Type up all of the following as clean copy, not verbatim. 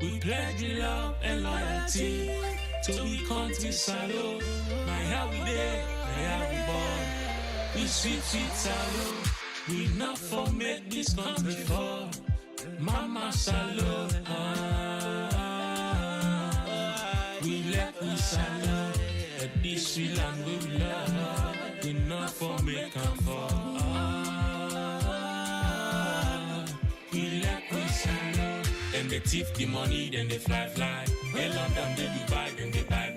We pledge love and loyalty to we country salute. My how we there, my how we born. We sweet salute. We not for make this country fall. Mama salute. We let we salute. At this we land we love. We not for make them fall. We let we salute. Then they thief the money, then they fly. They London, they Dubai, then they bye.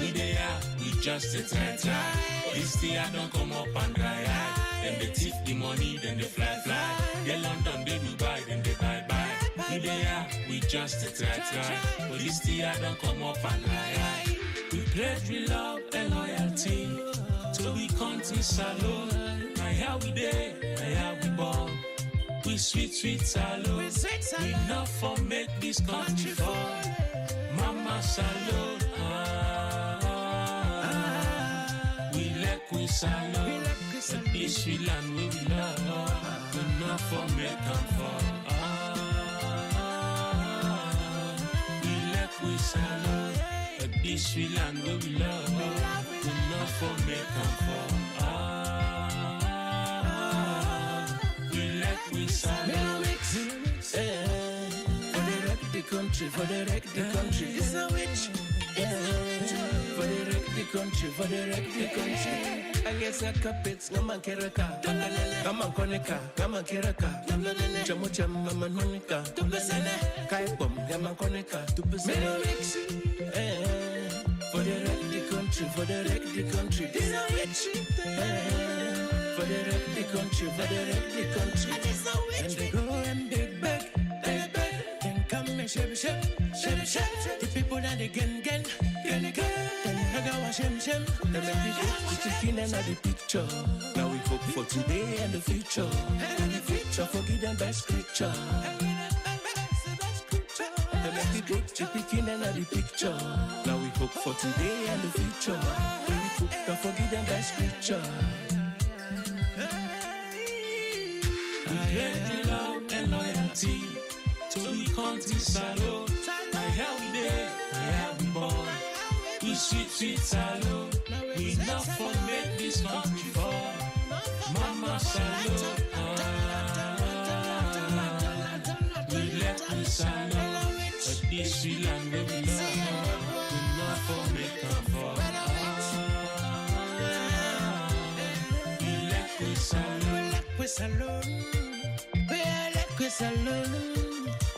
We there, we just a try. This day I don't come up and dry eye. Then they thief the money, then they fly. They London, they Dubai, then they bye. We there, we just a try. But this day I don't come up and dry eye. We pledge we love and loyalty to we country salute. My how we there, my how we born. We sweet salute. We not for make this country fall. Mama salute. We let we salute. This we land we love. We not for make them fall. We let we salute. This we land we love. We not for make them fall. We let we salute. Country, for the wreck the country. It's a witch. For the wreck the country, for the wreck the country. I guess I carpets, Gaman Keraka, Gaman Koneka, Gaman Keraka, Jamucham, Mama Monica, Kaipom, Gaman Koneka, for the wreck the country, for the wreck the country. It's a witch. For the wreck the country, for the wreck the country. And they go and they beg. Shep. The people that they gen. Then I go shem. They make me go to chicken and the picture. Now we hope for today and the future. Forgive them by scripture. They make me go to chicken and the picture. Now we hope for today and the future. Forgive them by scripture. We pledge love and loyalty to we country salute. My how we there, my how we born. We sweet salute. We not for make this country fall. Mama salute. We let we salute. But this we land we love. We not for make them fall. We let we salute. We let we salute.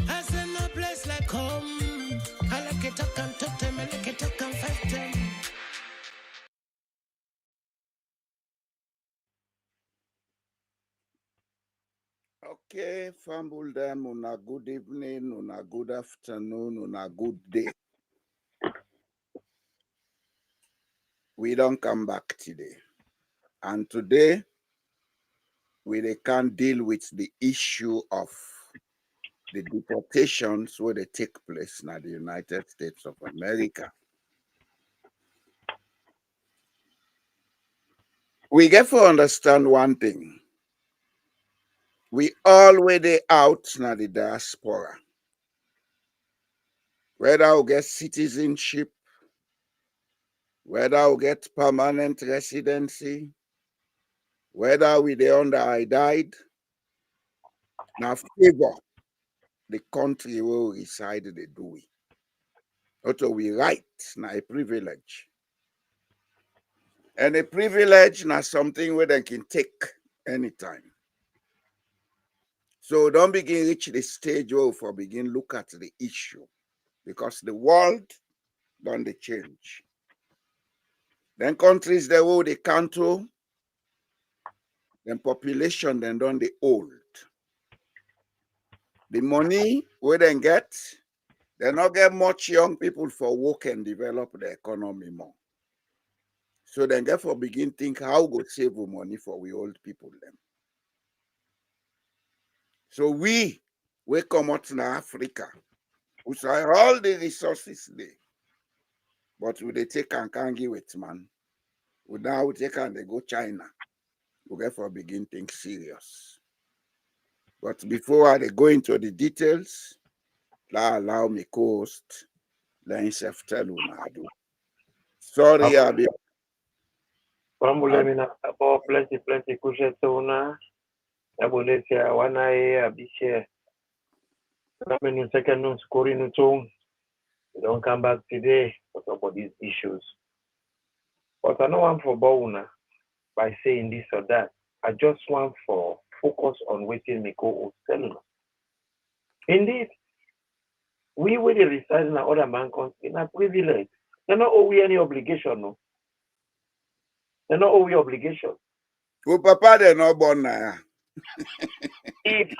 As in a place like home, I like it, I can talk them, I like it, I can fight them. Okay, fumble them on a good evening, on a good afternoon, on a good day. We don't come back today. And today, we can't deal with the issue of the deportations where they take place in the United States of America. We get to understand one thing. We already out now the diaspora. Whether we get citizenship, whether we get permanent residency, whether we dey under I died, now favor the country where we reside they do we. Also we right now a privilege. And a privilege now something where they can take anytime. So don't begin reach the stage where for begin look at the issue because the world don't they change. Then countries they will they control, then population then don't they old. The money we then get, they not get much young people for work and develop the economy more. So then therefore begin think how go save money for we old people them. So we come out in Africa, we say all the resources there, but we they take and can't give it man. We now take and they go China. We therefore begin think serious. But before I go into the details, La allow me coast. Then self tell do. Sorry, Abi. Pambule plenty kushetuna. Abulesia wanae abishe. Menu second no scoring no tone. We don't come back today to talk about these issues. But I know one for Bauna by saying this or that. I just want for focus on waiting me go cellular. Indeed, we will reside in other man in a privilege. They're not owe we any obligation, no. They're not owe we obligation. Who papa they no born na. If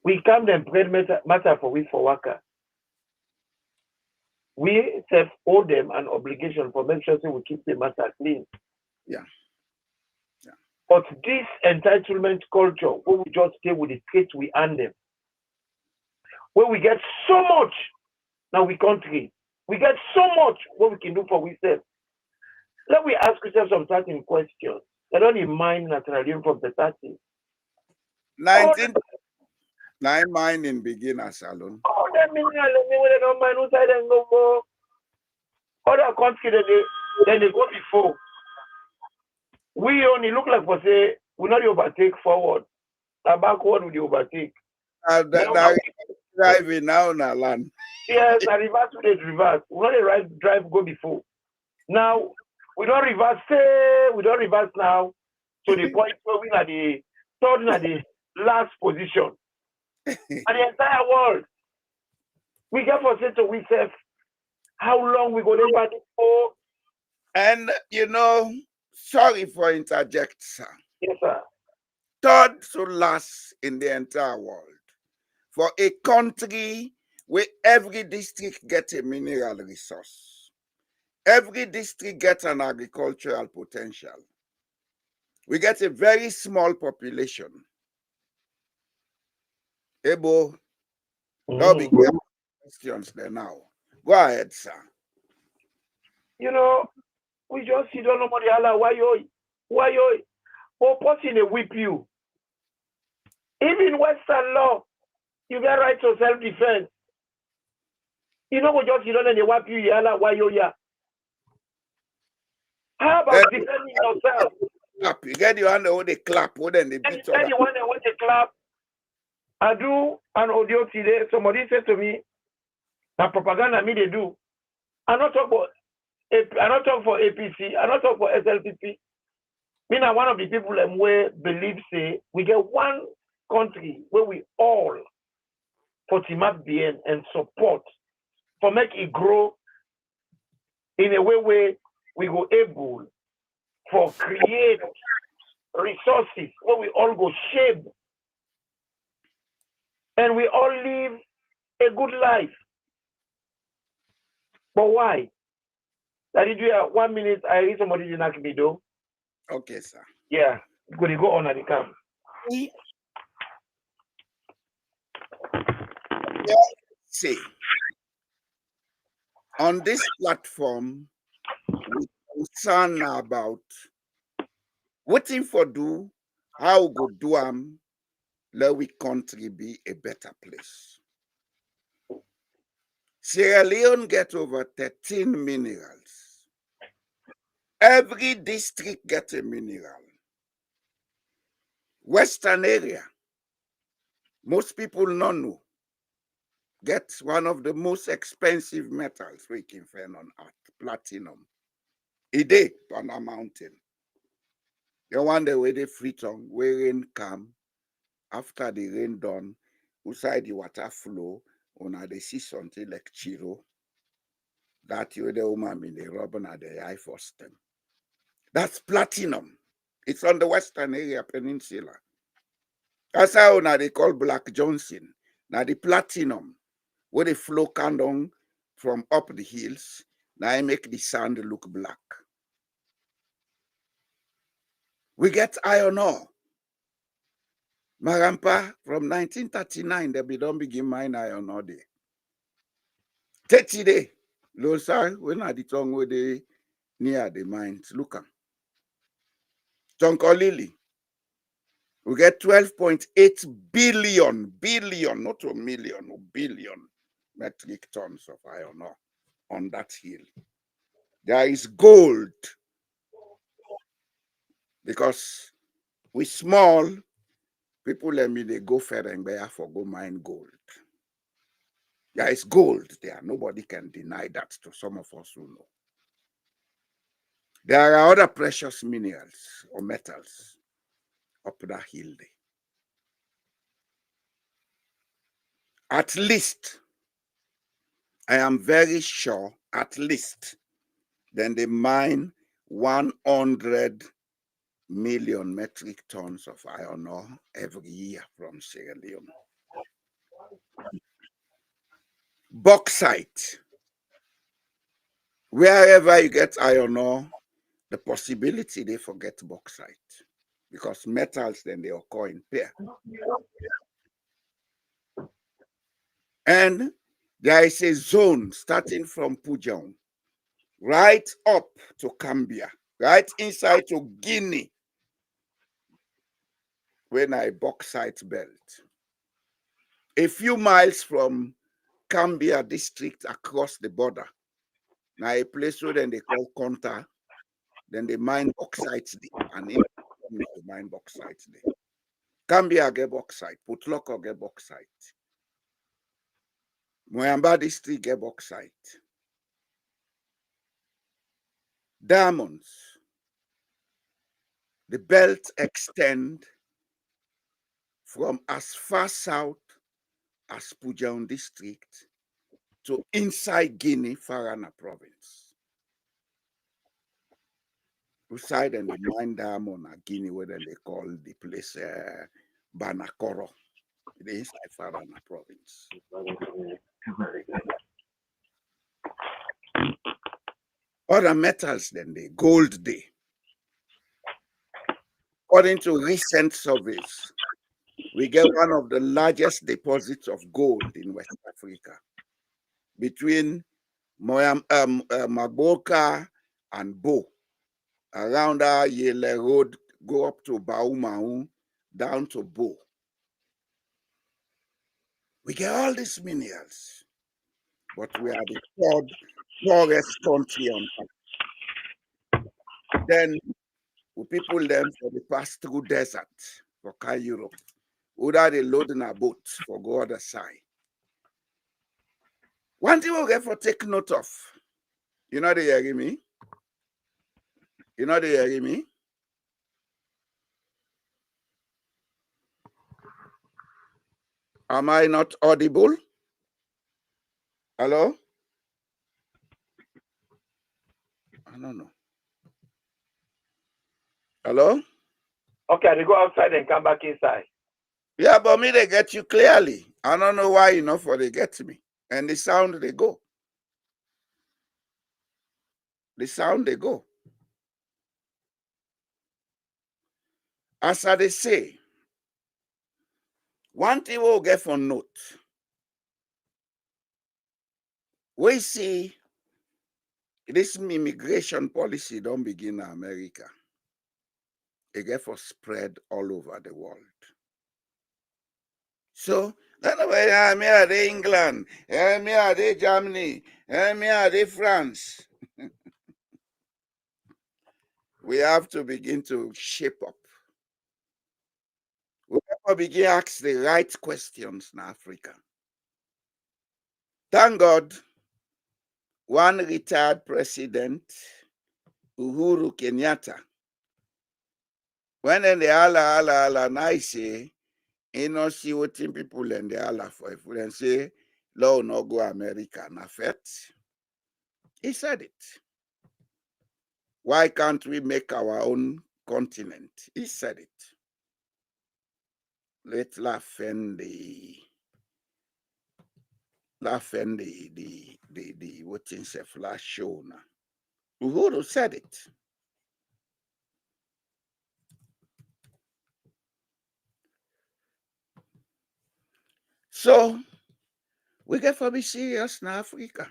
we come then bread matter for we for worker, we self owe them an obligation for make sure we keep the matter clean. Yeah. But this entitlement culture, where we just stay with the streets we earn them, where we get so much now we country, we get so much what we can do for ourselves. Let we ask ourselves some certain questions. I don't even mind naturally from the 30s. 19 mine in beginner salon. Oh, that means they don't mind who side and go for other country than they go before. We only look like for say we not overtake forward. Now backward we overtake. Driving now na land. Yes, I reverse to the reverse. We not the right drive go before. Now we don't reverse. We don't reverse now to the point where we are the third and the last position. And the entire world, we get for say to we self how long we go never for. And sorry for interject, sir. Yes, sir. Third to last in the entire world. For a country where every district gets a mineral resource, every district gets an agricultural potential. We get a very small population. Ebo, no big questions there now. Go ahead, sir. We just see don't know what the Allah why you or person a whip you. Even Western law, you get right to self-defense. You know what just you don't know whip you Allah why you ya. How about defending yourself? Clap. You get your hand hold the clap, hold then they beat on. Anyone that wants to clap, I do an audio today. Somebody said to me, "The propaganda me they do. I not talk for APC. I not talk for SLPP. Me now one of the people where believe say we get one country where we all for team up bien and support for make it grow in a way where we go able for create resources where we all go shape and we all live a good life. But why? That is where 1 minute I read somebody in Akibido. Okay, sir. Yeah, could you go on at the camp? See, on this platform, we concern about waiting for do, how go do let we country be a better place. Sierra Leone get over 13 minerals. Every district get a mineral. Western area, most people don't know, get one of the most expensive metals we can find on earth, platinum. It is on a mountain. You wonder where the free tongue, where rain come, after the rain done, outside the water flow, on they see something like chiro. That you the woman in the rubber at the eye first them. That's platinum. It's on the Western area peninsula. That's how now they call Black Johnson. Now the platinum, where they flow down from up the hills, now I make the sand look black. We get iron ore. Marampa, from 1939, they don't begin mine iron ore there. 30 days, Losa, when are the tongue where they near the mines? Look at Tonko Lily. We get 12.8 billion, not a million, a billion metric tons of iron ore on that hill. There is gold because we small people, let me they go Ferengbaya for go mine gold. There is gold there. Nobody can deny that to some of us who know. There are other precious minerals or metals up that hill there. At least, I am very sure, at least, then they mine 100 million metric tons of iron ore every year from Sierra Leone. Bauxite. Wherever you get iron ore, the possibility they forget bauxite because metals then they occur in pair. And there is a zone starting from Pujong right up to Cambia, right inside to Guinea, when I bauxite belt. A few miles from Cambia district across the border. Now a place where then they call Conta, then they mine bauxite there, and in they mine bauxite there. Cambia get bauxite, Putloko get bauxite. Moyamba district get bauxite. Diamonds. The belt extend from as far south as Pujang district to inside Guinea, Farana province. Outside and the mine diamond at Guinea, where they call the place Banakoro, the inside Farana province. Other metals then they gold day. According to recent surveys, we get one of the largest deposits of gold in West Africa between Maboka and Bo. Around our Yele Road, go up to Baumau, down to Bo. We get all these minerals, but we are the third poorest country on earth. Then we people them for the pass through desert for car Europe. Whether they load in a boat for go other side. One thing we'll get for take note of. You know they hearing me? You know they hearing me? Am I not audible? Hello? I don't know. Hello? Okay, they go outside and come back inside. Yeah, but me, they get you clearly. I don't know why, for they get me. And the sound, they go. The sound, they go. As they say, one thing we'll get for note. We see this immigration policy don't begin in America. It get for spread all over the world. So, me are they England, me are they Germany, me are they France. We have to begin to shape up. We have to begin to ask the right questions in Africa. Thank God, one retired president, Uhuru Kenyatta, when in the Allah, and I say, see what people in the Allah for if we say, law no go America, na fet. He said it. Why can't we make our own continent? He said it. Let laughing the what in say flash show now. Uhuru said it. So we get to be serious in Africa.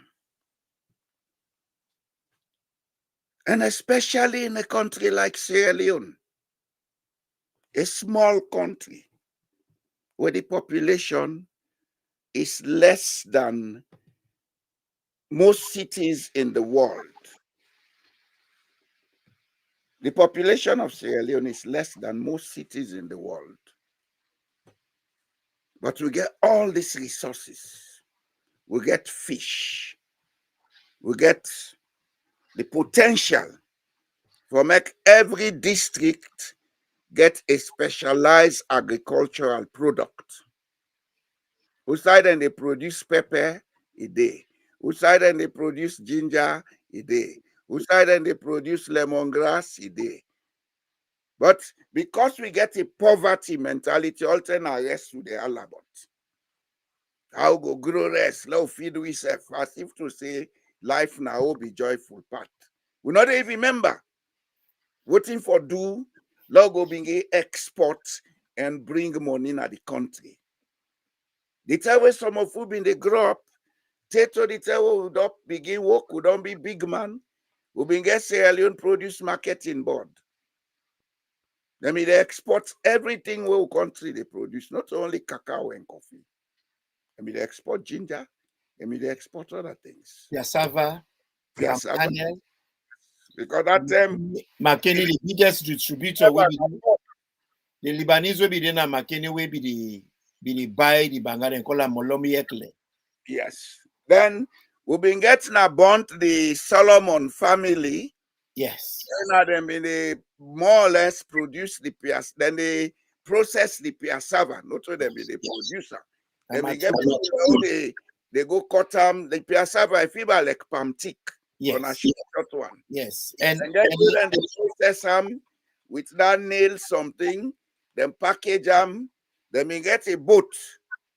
And especially in a country like Sierra Leone. a small country where the population is less than most cities in the world. The population of Sierra Leone is less than most cities in the world. But we get all these resources. We get fish. We get the potential for make every district get a specialized agricultural product. Outside and they produce pepper a day. Outside and they produce ginger a day. Outside and they produce lemongrass a day. But because we get a poverty mentality, alternate rest to the alabot. How go grow rest, now feed we self, as if to say life now will be joyful part. We not even remember waiting for do, now go being export and bring money in the country. The time when some of you been they grow up, Tato the time we would up begin work, we don't be big man, we been get Sierra Leone produce marketing board. They mean they export everything we country they produce, not only cacao and coffee. They mean they export ginger, they mean they export other things. Cassava, Yes, Daniel, because that time McKinney, the biggest distributor, will be the Lebanese will be there now. McKinney will be the buy the Bangar and call them Molomi Ekle. yes. Then we've been getting about the Solomon family. Yes. Now them in they more or less produce the pias, then they process the piassava, not so them be the producer. Then we get people they go cut them the piassava if you like palm tick Yes. on a short one. Yes. And then they process them with that nail something, then package them, then we get a boat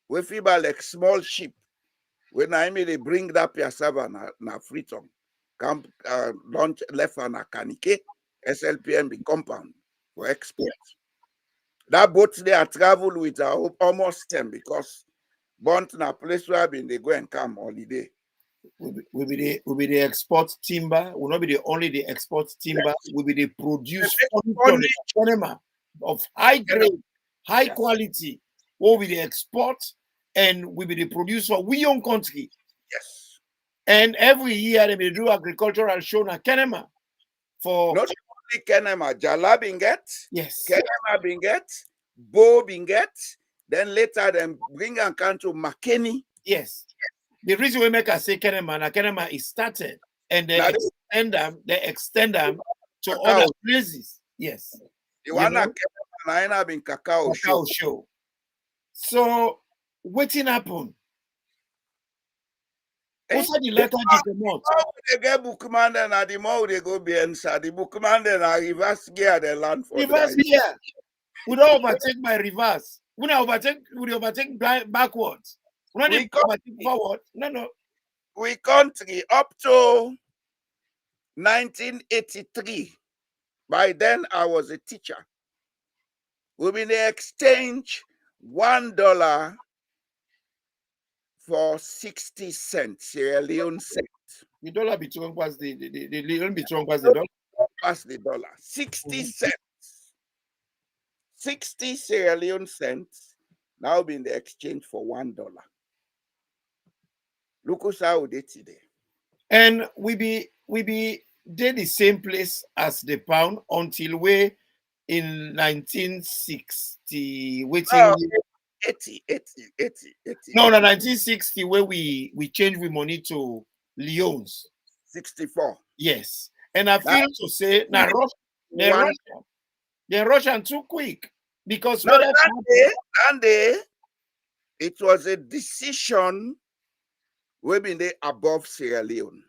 with people like small ship. When I mean they bring that piassava na freetom. Camp launch left on a canike, SLPM be compound for export. That boat they are travel with almost 10 because Bont na place where been they go and come holiday. We be the export timber. Will not be the only the export timber. We be the produce furniture of high grade, high quality. Will be the export and we be the produce for we own country. Yes. And every year they will do agricultural show na Kenema for not only Kenema, Jala Binget, yes, Kenema Binget, Bo Binget, then later them bring and come to McKinney. Yes. The reason we make us say Kenema is started and they extend them to cacao. other places. Yes. The one that Kenema been cacao show. So waiting happen. Also, the letter did not. They get bookman and the more they go be inside the bookman then I reverse gear the land for reverse gear. We don't overtake by reverse. We don't overtake backwards. We don't overtake forward. No. We country up to 1983. By then I was a teacher. We been exchange $1 for 60 cents, Sierra Leone cent. The dollar between was the Leone between was the dollar. Pass the dollar. 60 cents. 60 Sierra Leone cents now been the exchange for $1. Look us how they today. And we be did the same place as the pound until we in 1960 waiting. 80. No, 1960 where we changed with money to Leones. 64. Yes. And I feel to say now they're Russian too quick because that day it was a decision we been there above Sierra Leone.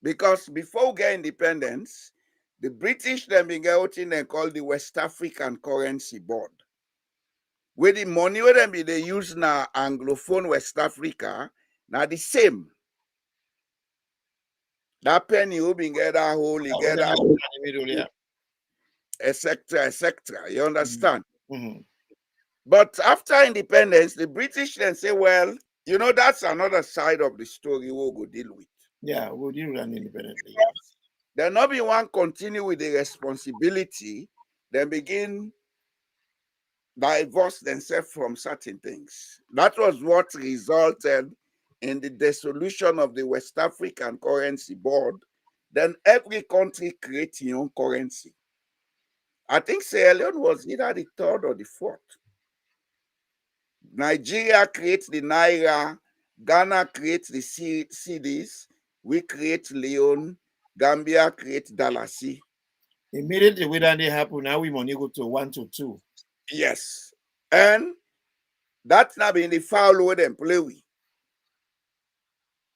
Because before we get independence, the British then been getting and called the West African Currency Board. Where the money where they use now Anglophone West Africa, now the same. That penny will be get that whole together, etc. You understand? Mm-hmm. But after independence, the British then say, well, you know, that's another side of the story we'll go deal with. Yeah, we'll deal with that independently. There not be one continue with the responsibility they begin divorce themselves from certain things. That was what resulted in the dissolution of the West African Currency Board. Then every country creates its own currency. I think Sierra Leone was either the third or the fourth. Nigeria creates the Naira, Ghana creates the cedis, we create Leone, Gambia creates Dalasi. Immediately when that happen, now we money go to 1 to 2. Yes. And that's not been the foul way them play with.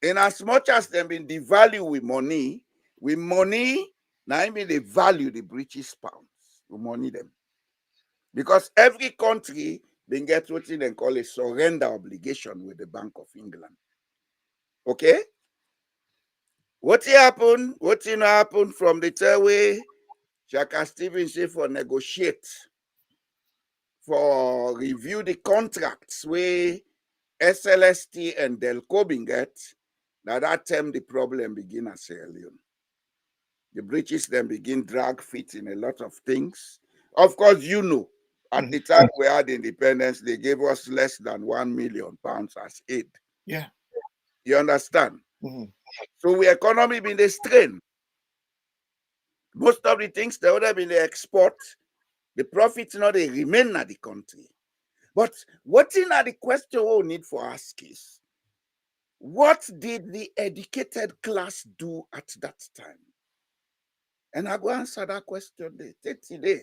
In as much as them been devalue with money, now I mean they value the British pounds. We money them. Because every country they get what they call a surrender obligation with the Bank of England. Okay? What happened? What happened from the third way? Shaka Stevens say for negotiate, for review the contracts where SLST and Delco bin get. Now that time the problem begin at Sierra Leone. The British then begin drag feet in a lot of things. Of course, you know, at the time we had independence, they gave us less than £1 million as aid. Yeah. You understand? So we economy been the strain. Most of the things they would have been the export, the profits now they remain at the country. But what in the question we need for ask is, what did the educated class do at that time? And I go answer that question today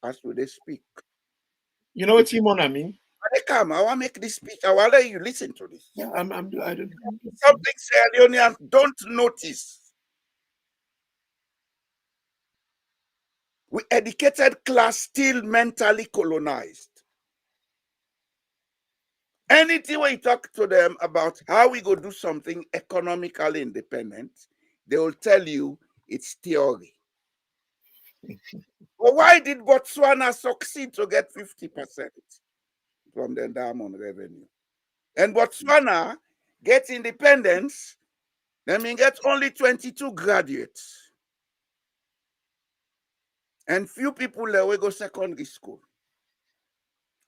as we speak. You know what Timon I mean? When they come, I want to make this speech. I want to let you listen to this. Yeah, I don't. Something Sierra Leoneans don't notice. We educated class still mentally colonized. Anything when you talk to them about how we go do something economically independent, they will tell you it's theory. But why did Botswana succeed to get 50% from the diamond revenue? And Botswana get independence, they mean get only 22 graduates. And few people there will go secondary school.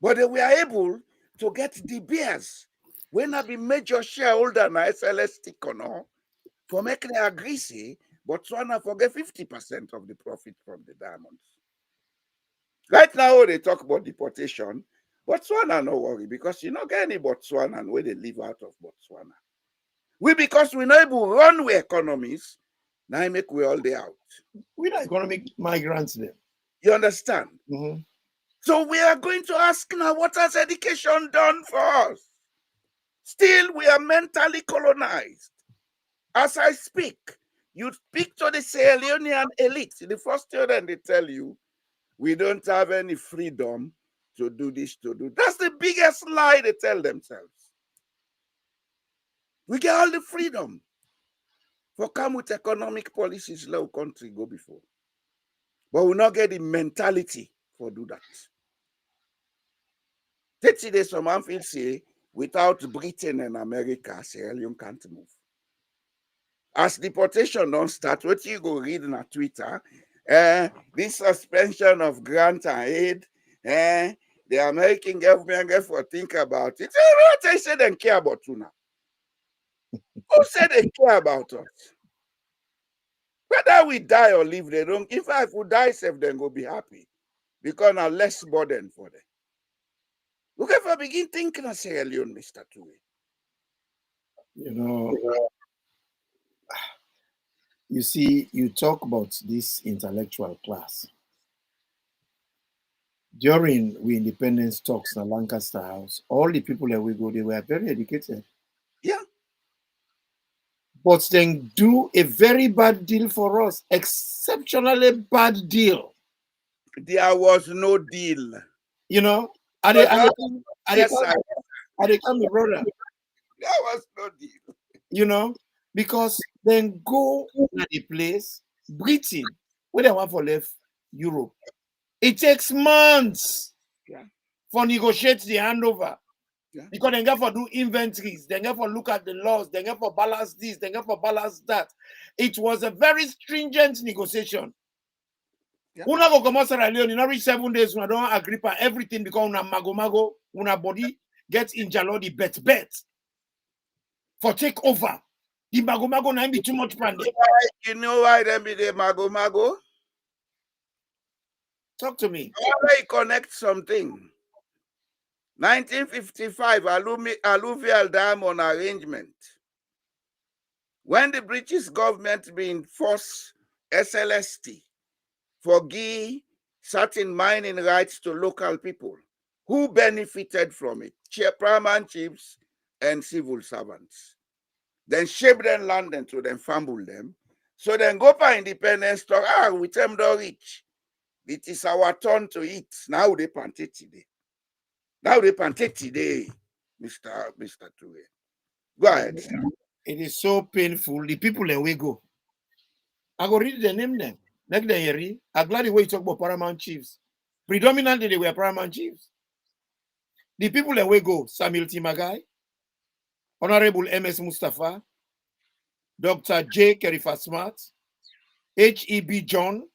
But they were able to get the beers when I be major shareholder na SLST kono for making they agree say Botswana forget 50% of the profit from the diamonds. Right now they talk about deportation. Botswana no worry because you don't get any Botswana where they live out of Botswana. Because we not able to run with economies, now I make we all day out. We're not economic migrants then. You understand? So we are going to ask now, what has education done for us? Still, we are mentally colonized. As I speak, you speak to the Sierra Leonean elite. The first student, they tell you, we don't have any freedom to do this, to do. That's the biggest lie they tell themselves. We get all the freedom. For come with economic policies, low country go before. But we not get the mentality for do that. Today, some feel say, without Britain and America, Sierra Leone can't move. As deportation don't start, what you go read on Twitter, this suspension of grant and aid, the American government get for think about it. They say they care about you now. Who said they care about us? Whether we die or live, they don't. In fact, if we die safe, then go be happy. Because now less burden for them. Look if I begin thinking of Sierra Leone, Mr. Tui. You know, you see, you talk about this intellectual class. During we independence talks in Lancaster House, all the people that we go, they were very educated. Yeah. But then do a very bad deal for us, exceptionally bad deal. There was no deal. You know, I come, brother. There was no deal. You know, because then go to the place, Britain, where they want for left Europe. It takes months for negotiate the handover. Yeah. Because they get for do inventories, they get for look at the laws, they get for balance this, they get for balance that. It was a very stringent negotiation. Yeah. Una go come Sierra Leone, you not reach 7 days, una don't agree for everything because una mago, una body gets in jalodi bet. For take over. The mago na be too much pande. You know why them be the mago? Talk to me. Why connect something? 1955 alluvial diamond arrangement. When the British government been forced SLST for give certain mining rights to local people, who benefited from it? Paramount chiefs and civil servants. Then shape them land and to them fumble them. So then go for independence talk, we them don't reach. It is our turn to eat. Now they planted today. Mr. Ture. Go ahead. It is so painful. The people that we go. I go read the name then. Next day, Yeri. I'm glad the way you talk about paramount chiefs. Predominantly, they were paramount chiefs. The people that we go, Samuel Timagai, Honorable MS Mustafa, Dr. J. Kerifa Smart, H.E.B. John,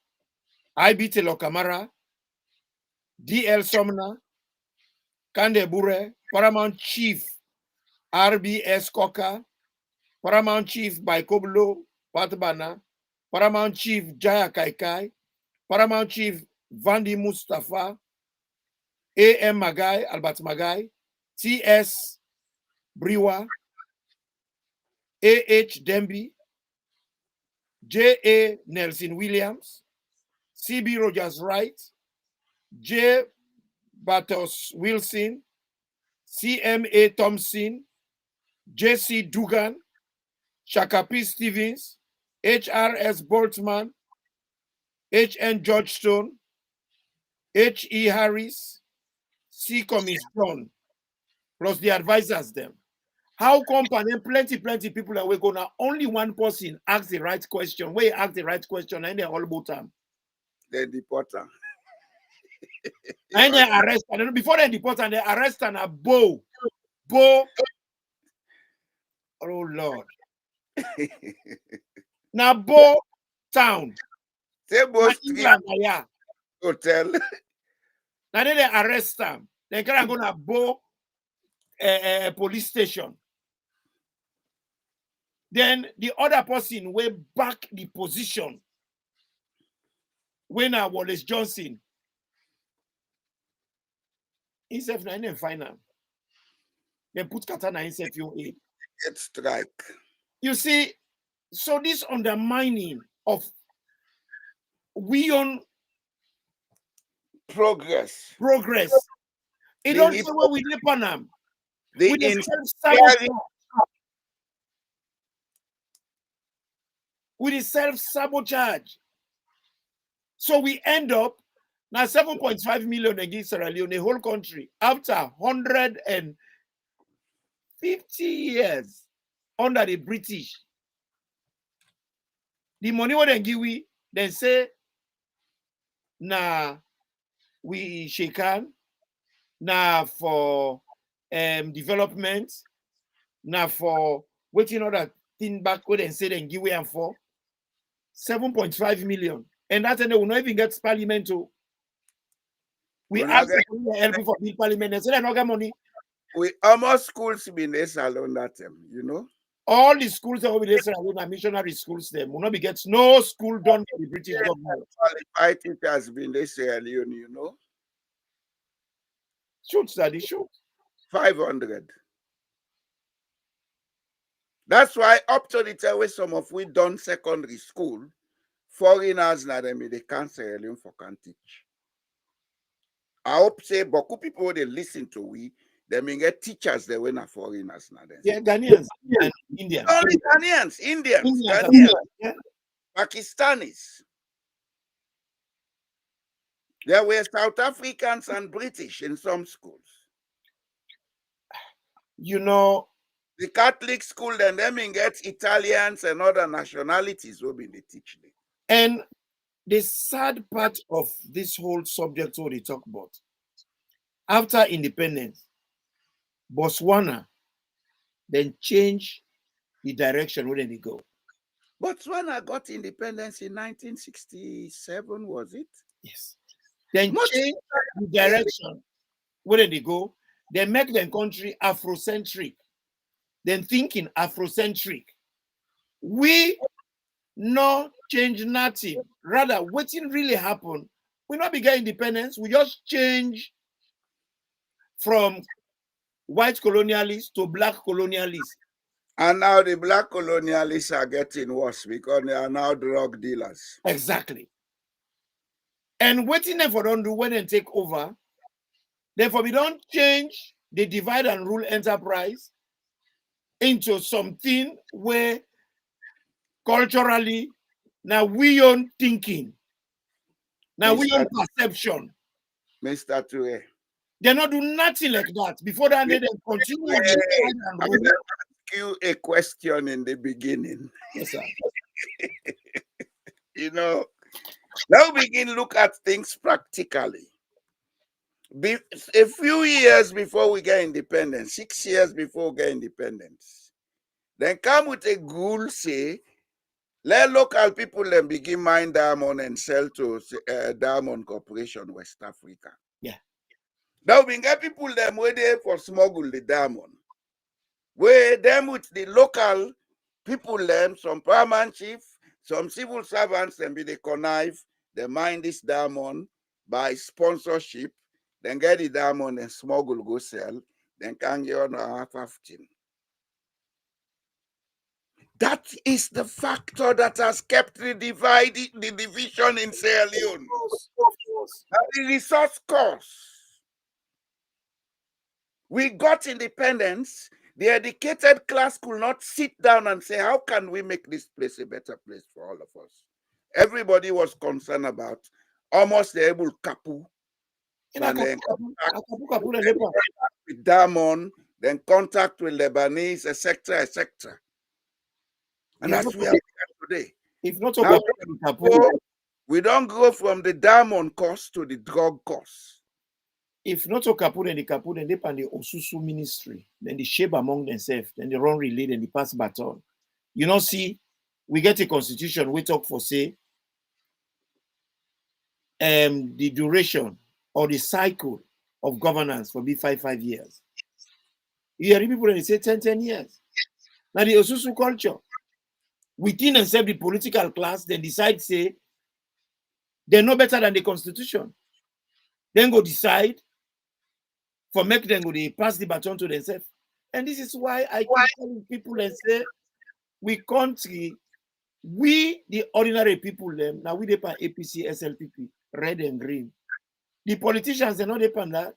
I.B. Telo Kamara, D.L. Somna, Kande Bure, Paramount Chief R.B.S. Koka, Paramount Chief Baikoblo Patbana, Paramount Chief Jaya Kaikai, Paramount Chief Vandi Mustafa, A.M. Magai, Albert Magai, T.S. Briwa, A.H. Demby, J.A. Nelson Williams, C.B. Rogers Wright, J. Batos Wilson, C.M.A. Thompson, J.C. Dugan, Shaka P. Stevens, H.R.S. Boltzmann, H.N. Georgestone, H.E. Harris, C. Commis John, plus the advisors them. How come plenty people that we go now? Only one person ask the right question. Where ask the right question and they all about time. They deport them. And they arrest and before they deport and they arrest and a bow. Oh Lord. Now Bo town. Say both England, yeah. hotel. Now they arrest them. They can't go to Bo police station. Then the other person will back the position. When Wallace Johnson. Himself na in final. They put Katana himself UA. Get strike. You see, so this undermining of we on progress. It don't say what we live on them. The With the self-sabotage. So we end up now 7.5 million against Sierra Leone, the whole country, after 150 years under the British. The money what they give we, they say, nah, we shake hand, nah for development, nah for waiting other thing back what they say they give we and for 7.5 million. And that and they will not even get parliament to. We ask for help for the parliament. They say they don't get money. We almost schools been this alone that time, you know. All the schools that will be there alone are missionary schools. Them will not be get no school done by the British government. Qualified teachers been this Sierra Leone, you know. Shoot, study, shoot. 500. That's why up to the time where some of we done secondary school, foreigners now they can't Sierra Leone for can teach. I hope say beaucoup people they listen to we, they may get teachers they were not foreigners now. Yeah, Ghanaians and Indians. Only Ghanaians, Indians, yeah. Pakistanis. There were South Africans and British in some schools. You know, the Catholic school then they may get Italians and other nationalities will be the teaching. And the sad part of this whole subject what they talk about, after independence, Botswana then change the direction where they go. Botswana got independence in 1967, was it? Yes. Then change the direction. Where did they go? They make the country Afrocentric. Then thinking Afrocentric. We not change nothing. Rather, what really happened, we not be get independence. We just change from white colonialists to black colonialists. And now the black colonialists are getting worse because they are now drug dealers. Exactly. And waiting them for don't do when they take over. Therefore, we don't change the divide and rule enterprise into something where culturally now we own thinking. Now we own perception. Mr. Ture. They not do nothing like that. Before that, they continue with the divide and rule. Ask you a question in the beginning. Yes, sir. You know, now begin look at things practically. A few years before we get independence, 6 years before we get independence, then come with a rule say, let local people then begin mine diamond and sell to Diamond Corporation West Africa. Yeah. Now we get people them where they for smuggle the diamond. Where them with the local people them, some paramount chief, some civil servants, then be the connive, they mine this diamond by sponsorship, then get the diamond and smuggle go sell, then can get on a half thing. That is the factor that has kept the division in Sierra Leone. And the resource cost. We got independence. The educated class could not sit down and say, how can we make this place a better place for all of us? Everybody was concerned about almost the able kapu. And then with Diamond, then contact with Lebanese, etc., etc. And that's where we are today. If not, now, we don't go from the diamond cost to the drug cost. If not so Kaput and the Kaput, then they pan the Osusu ministry, then they shape among themselves, then they run relay, then they pass baton. You know, see, we get a constitution, we talk for say the duration or the cycle of governance for be 5 years. You hear people they say 10 years. Now the Osusu culture, within themselves, the political class, then decide say they're no better than the constitution. Then go decide for make them go they pass the baton to themselves. And this is why I keep telling people and say, we country, we the ordinary people, them now we depend APC, SLPP, red and green. The politicians they not depend that.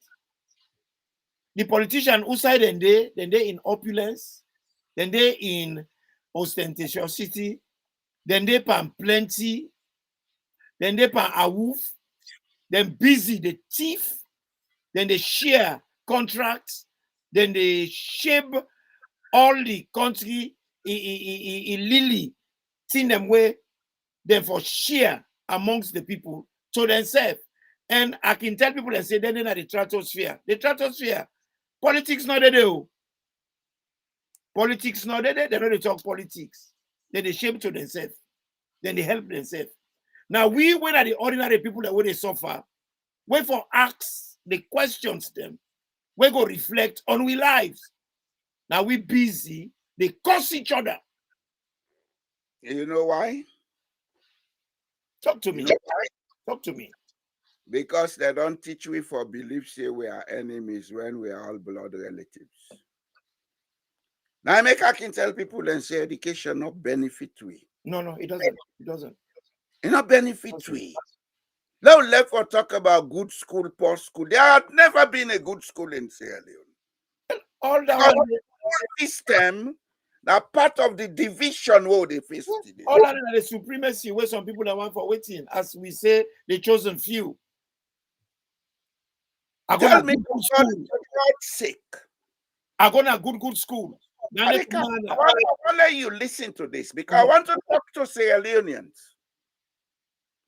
The politician who side then they in opulence, then they in ostentatiousity, then they pan plenty, then they pan a wolf, then busy the thief, then they share contracts, then they shape all the country in Lily, seeing them way, then for share amongst the people to themselves. And I can tell people and say, then they're the stratosphere. The stratosphere, politics not there. Politics not there, they don't talk politics. Then they shape to themselves. Then they help themselves. Now we, when are the ordinary people that when they suffer, wait for ask the questions them. We go reflect on we lives. Now we busy, they curse each other. You know why? Talk to me. Talk to me. Because they don't teach we for belief say we are enemies when we are all blood relatives. Now I can tell people and say education not benefit we. No, it doesn't. It doesn't. It not benefit we. Now let's talk about good school, poor school. There had never been a good school in Sierra Leone. All that system, that part of the division where they face today. All that the supremacy where some people that want for waiting, as we say, the chosen few. Tell me, for God's sake. I go to good school. I want to let you listen to this because I want to talk to Sierra Leoneans.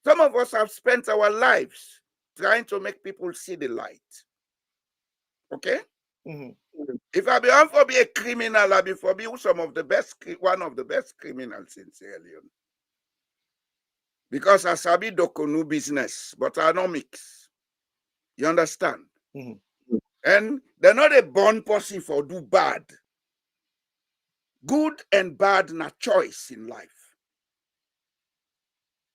Some of us have spent our lives trying to make people see the light. Okay? If I be on for be a criminal, I be for be one of the best criminals in Sierra Leone. Because I sabi dokonu business, but I don't mix. You understand? Mm-hmm. And they're not a born person for do bad. Good and bad na choice in life.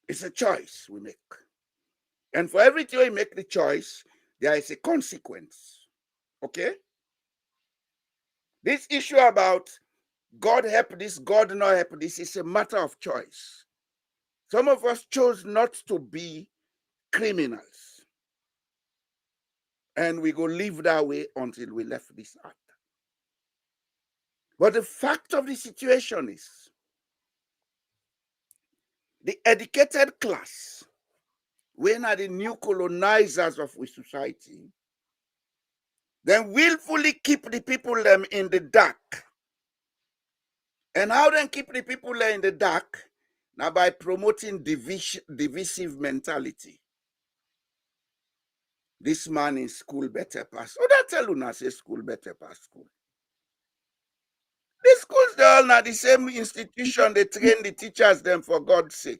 It's a choice we make. And for every time we make the choice, there is a consequence. Okay? This issue about God help this, God not help this is a matter of choice. Some of us chose not to be criminals. And we go live that way until we left this earth. But the fact of the situation is, the educated class, when are the new colonizers of our society, then willfully keep the people them in the dark. And how then keep the people there in the dark? Now by promoting divisive mentality. This man in school better pass. Oh, that tell you now say school better pass school. The schools, they all now the same institution, they train the teachers them for God's sake.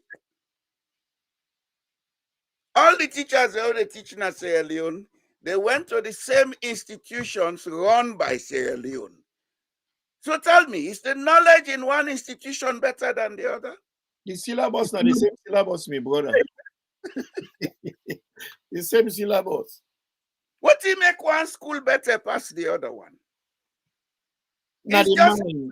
All the teachers, all they teaching at Sierra Leone, they went to the same institutions run by Sierra Leone. So tell me, is the knowledge in one institution better than the other? The syllabus are the same syllabus, my brother. The same syllabus. What do you make one school better past the other one? Now It's the just mind,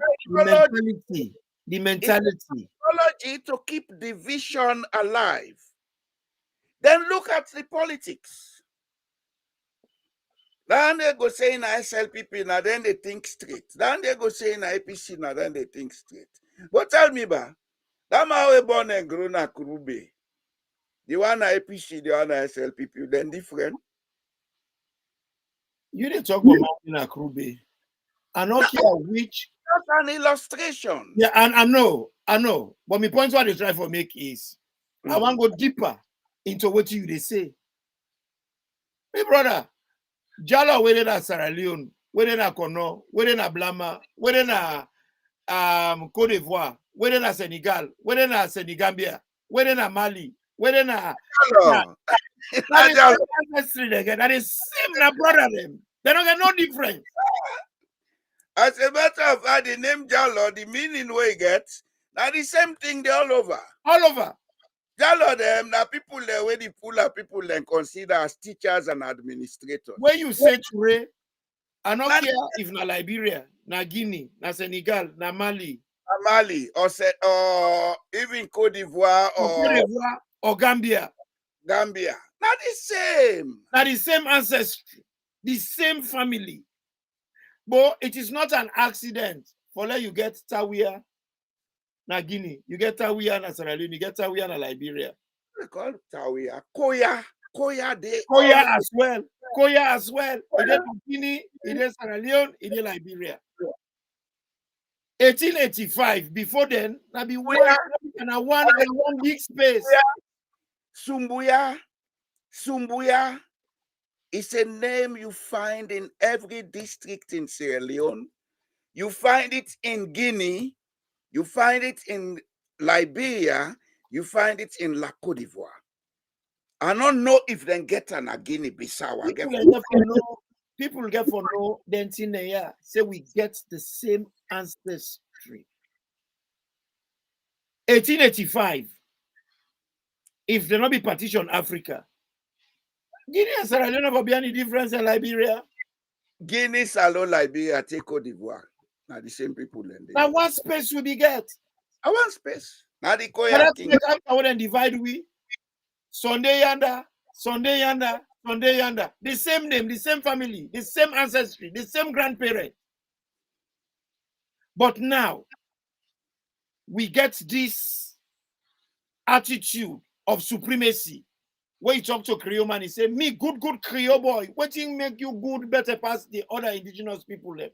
the mentality. technology to keep division alive. Then look at the politics. Then they go saying SLPP, now then they think straight. Then they go saying APC, now then they think straight. But tell me, that man we born and grown at Kurube. The one APC, the one SLPP, then different. You didn't talk about Martin Akrube. I don't care which. That's an illustration. Yeah, and I know. But my point what they try to make is, I want to go deeper into what they say. Hey, brother, Jalo whether na Sierra Leone, whether na Kono, whether na Blama, whether na Côte d'Ivoire, whether na Senegal, whether na Senegambia, whether na Mali, whether na that is same na brother them. They don't get no difference. As a matter of fact, the name Jalo, the meaning we get, now the same thing they all over. All over. Jalo them, now people there where the poor people then consider as teachers and administrators. When you say Ture, I don't care if na Liberia, na Guinea, na Senegal, na Mali. Or even Côte d'Ivoire or Gambia. Not the same. Not the same ancestry, the same family. But it is not an accident for let you get Tawia na Guinea, you get Tawia na Sierra Leone, you get Tawia na Liberia. They call Tawia. Koya as well. It is Guinea, it is Sierra Leone, it is Liberia. 1885, before then, that be one big space. Sumbuya is a name you find in every district in Sierra Leone. You find it in Guinea. You find it in Liberia. You find it in La Côte d'Ivoire. I don't know if they get an Guinea Bissau. People get for no then say we get the same ancestry. 1885. If there not be partition Africa, Guinea and Sierra Leone will be any difference in Liberia. Guinea, Salon, Liberia, take Côte d'Ivoire. Now the same people. Now what space will be get? One space. Now the Koya king. After then divide we. Sunday yanda. The same name, the same family, the same ancestry, the same grandparent. But now we get this attitude of supremacy. When you talk to a Creole man, he say, me, good Creole boy. What thing make you good better past the other indigenous people there?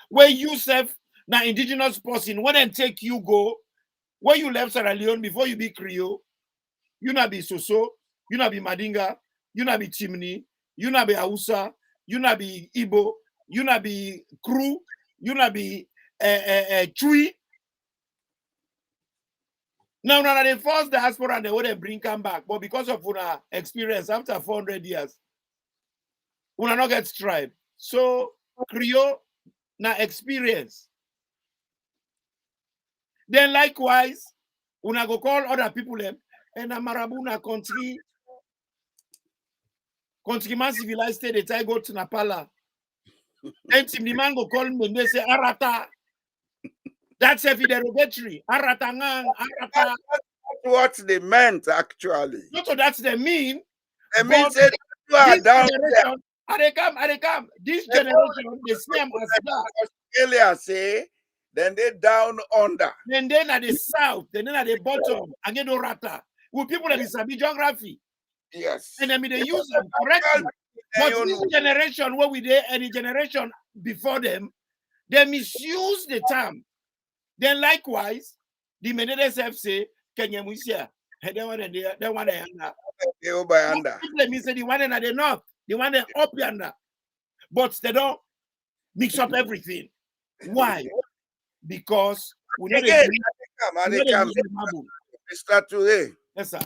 When you serve now indigenous person, when they take you go, when you left Sierra Leone before you be Creole, you not be Soso, you not be Madinga, you not be Chimney, you not be Hausa, you not be Igbo, you not be Kru, you not be Chui. Now, they force diaspora and they wouldn't bring come back. But because of our experience after 400 years, we not get stripe. So, Creole, na experience. Then likewise, una go call other people them, and a marabuna country man civilized state, they try go to Napala. Then the man go call me and they say, Arata. That's a derogatory. Aratangang, Arata. That's what they meant, actually. Not so that's the mean. They mean that you are down there. They come. This generation, they see them as that. Australia say, then they down under. Then at the south, then at the bottom, and get no rata. With people that is sabi geography. Yes. And then they use them correctly. But this generation, what we did, any generation before them, they misuse the term. Then likewise, the Menendez say, Kenya Musia, they want to they want to let me say the one in the north, the one up yonder. But they don't mix up everything. Why? Because we know they come. Mr. Toure. Yes, sir.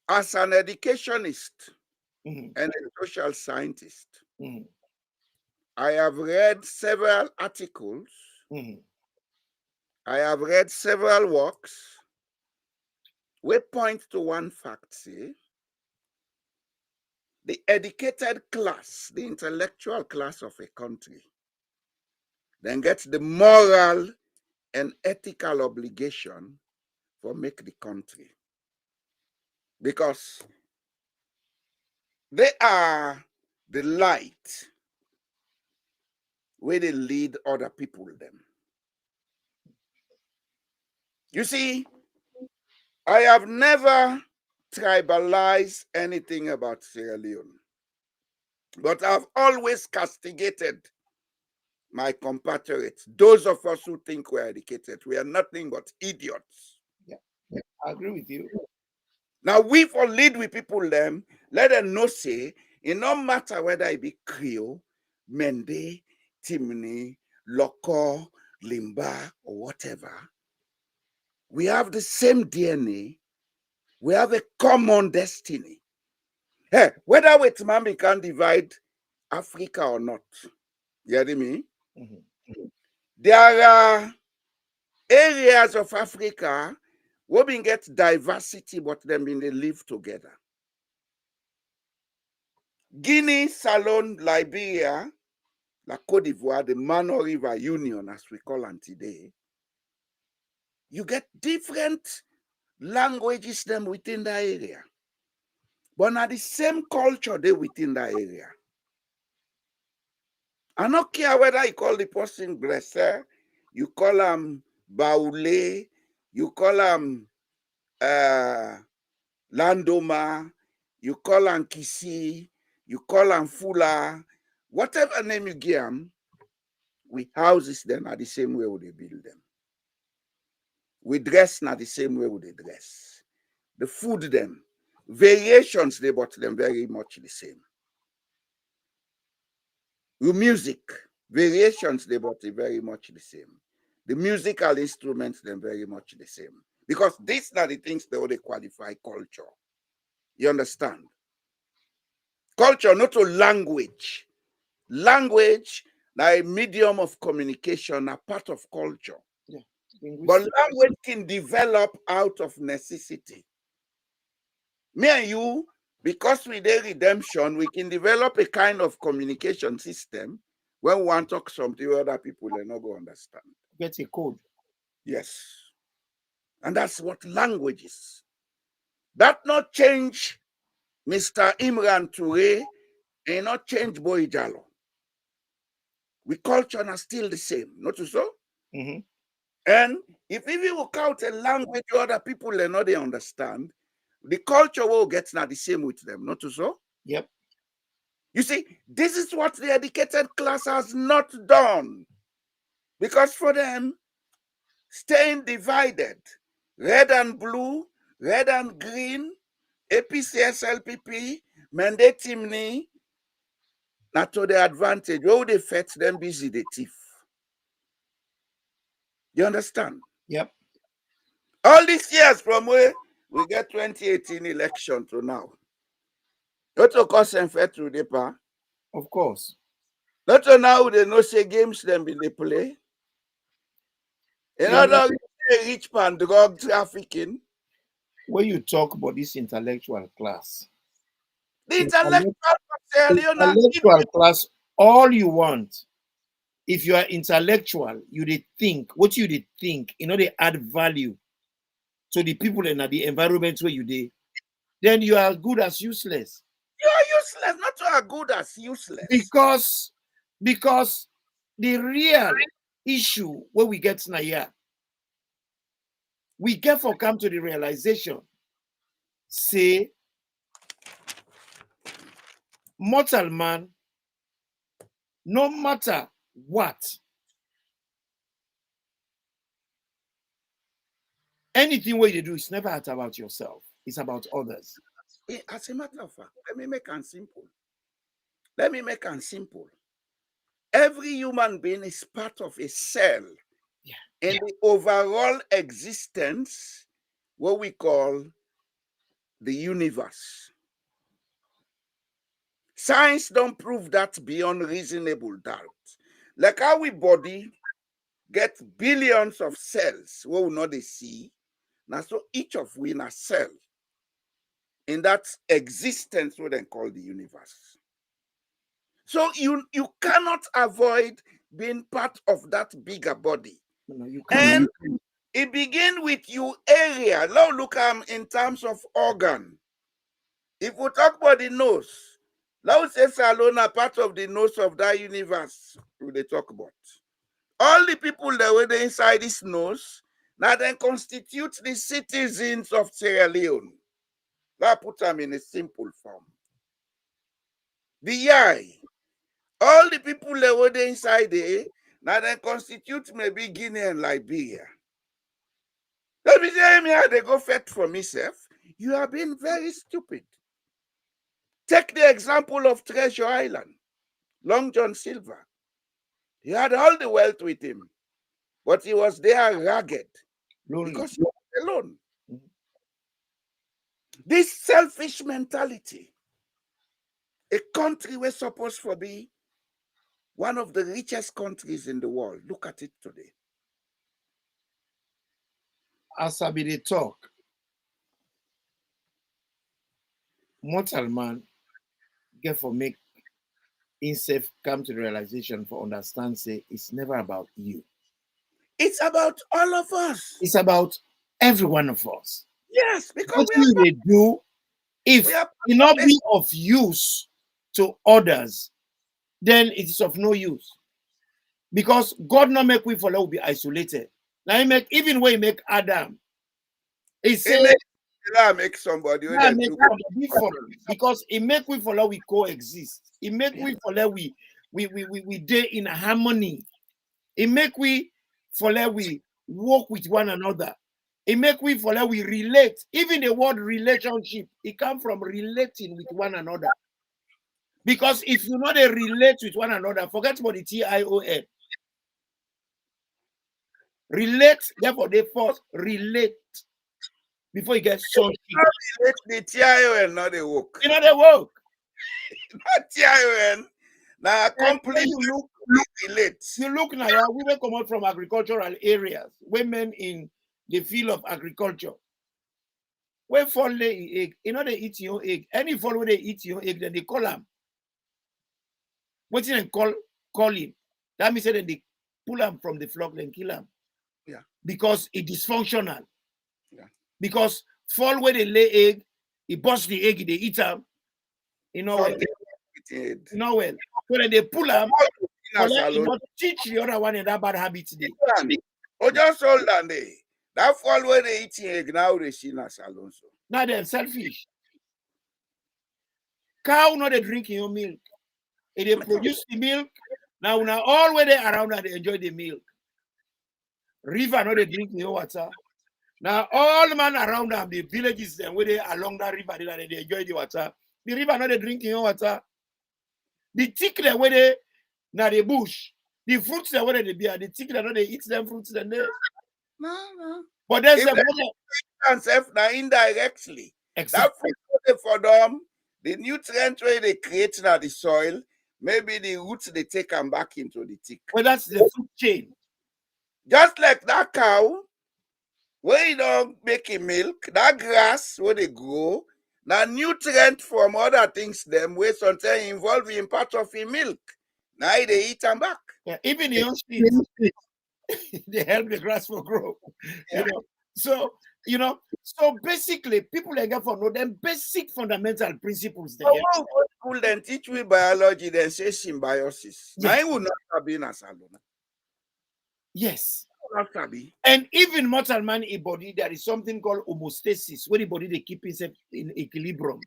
As an educationist and a social scientist, I have read several articles. I have read several works. We point to one fact, see, the educated class, the intellectual class of a country, then gets the moral and ethical obligation for make the country. Because they are the light where they lead other people them. You see, I have never tribalized anything about Sierra Leone, but I've always castigated my compatriots, those of us who think we're educated. We are nothing but idiots. Yeah, I agree with you. Now, we for lead with people them, let them know say, it no matter whether it be Creole, Mende, Timni, Loko, Limba, or whatever, we have the same DNA. We have a common destiny. Hey, whether with man we can divide Africa or not, you hear me? There are areas of Africa where we get diversity, but them they live together. Guinea, Salon, Liberia, La Côte d'Ivoire, the Mano River Union, as we call them today, you get different languages them within that area. But not the same culture they within that area. I don't care whether you call the person Blesser, you call them Baoulé, you call them Landoma, you call them Kisi, you call them Fula, whatever name you give them, we houses them are the same way we build them. We dress not the same way we dress. The food them, variations they bought them very much the same. The music, variations they bought very much the same. The musical instruments them very much the same. Because these are the things that they qualify culture. You understand? Culture, not a language. Language, a medium of communication, a part of culture. Yeah. But language can develop out of necessity. Me and you, because we did redemption, we can develop a kind of communication system when we want to talk something other people are not going to understand. Get a code. Yes. And that's what language is. That not change Mr. Imran Toure and not change Boy Jalo. We culture are still the same, not so? And if we work out a language other people are not they understand, the culture will get not the same with them, not so? Yep. You see, this is what the educated class has not done. Because for them, staying divided, red and blue, red and green, APCSLPP, Mende Timni, not to their advantage. Oh, they fetch them busy, the thief. You understand? Yep. All these years from where we get 2018 election to now. Not to cause and fair through the pa. Of course. Not to now they know say games them be they play. In other words, rich pan drug trafficking. When you talk about this intellectual class, The intellectual class, all you want, if you are intellectual, you did think, what you did think, they add value to the people and the environment where you did, then you are good as useless. You are useless, not you are good as useless. Because the real issue where we get now, we get for come to the realization, say, mortal man, no matter what, anything what you do is never about yourself. It's about others. As a matter of fact, let me make it simple. Every human being is part of a cell in the overall existence, what we call the universe. Science don't prove that beyond reasonable doubt. Like how we body get billions of cells, what we not they see. Now, so each of we in a cell in that existence, what they call the universe. So you cannot avoid being part of that bigger body. No, you and it begins with your area. Now look in terms of organ. If we talk about the nose, now say Salona part of the nose of that universe, who they talk about. All the people that were inside this nose, now then constitute the citizens of Sierra Leone. That put them in a simple form. The eye, all the people that were inside there, now then constitute maybe Guinea and Liberia. Let me say, me how they go fetch for myself. You have been very stupid. Take the example of Treasure Island, Long John Silver. He had all the wealth with him, but he was there ragged because he was alone. This selfish mentality, a country we're supposed to be one of the richest countries in the world. Look at it today. As I be the talk, mortal man get for make himself come to the realization for understand say it's never about you. It's about all of us. It's about every one of us. Yes, because what we will do if it not be of use to others, then it is of no use. Because God not make we follow be isolated. Now he make even when he make Adam, he say make somebody because he make we follow we coexist. He make we follow we day in harmony. He make we follow we work with one another. It make we follow we relate. Even the word relationship, it comes from relating with one another. Because if you know they relate with one another, forget about the TION. Relate, therefore they first relate before you get so relate the TION, not the work. You know they work. Not TION. Now complete you look relate. You look now, we will come out from agricultural areas, women in the field of agriculture. When fall lay egg, they eat your egg. Any fall when they eat your egg, then they call them. What's in call him? That means that they pull them from the flock and kill them. Yeah. Because it's dysfunctional. Yeah. Because fall where they lay egg, he bust the egg, they eat them. Well. So then they pull them. You teach the other one in that bad habit today. Oh, just hold on there. That fall where they eat egg now they see na salon. Now they're selfish. Cow not they drinking your milk. If they produce the milk, now all where they around and they enjoy the milk. River not they drinking your water. Now all man around them, the villages them where they along that river they enjoy the water. The river not they drinking your water. The tickler where they now the bush. The fruits that where they be, the chicken that they eat them fruits and they. No. But there's If a themselves now indirectly. exactly. That food wey dey for them, the nutrient where they create now the soil, maybe the roots they take them back into the tick. Well, that's the food chain. Just like that cow, where you don't make it milk, that grass where they grow, now nutrient from other things them where sometimes involve in part of the milk. Now they eat them back. Yeah, even the own shit, they help the grass for grow. Yeah. You know, so so basically, people like get for know them basic fundamental principles there. So what school then teach we biology, then say symbiosis. Now Yes. it will not be in a salon. Yes. Not sabi. And even mortal man in body, there is something called homeostasis, where the body they keep itself in equilibrium.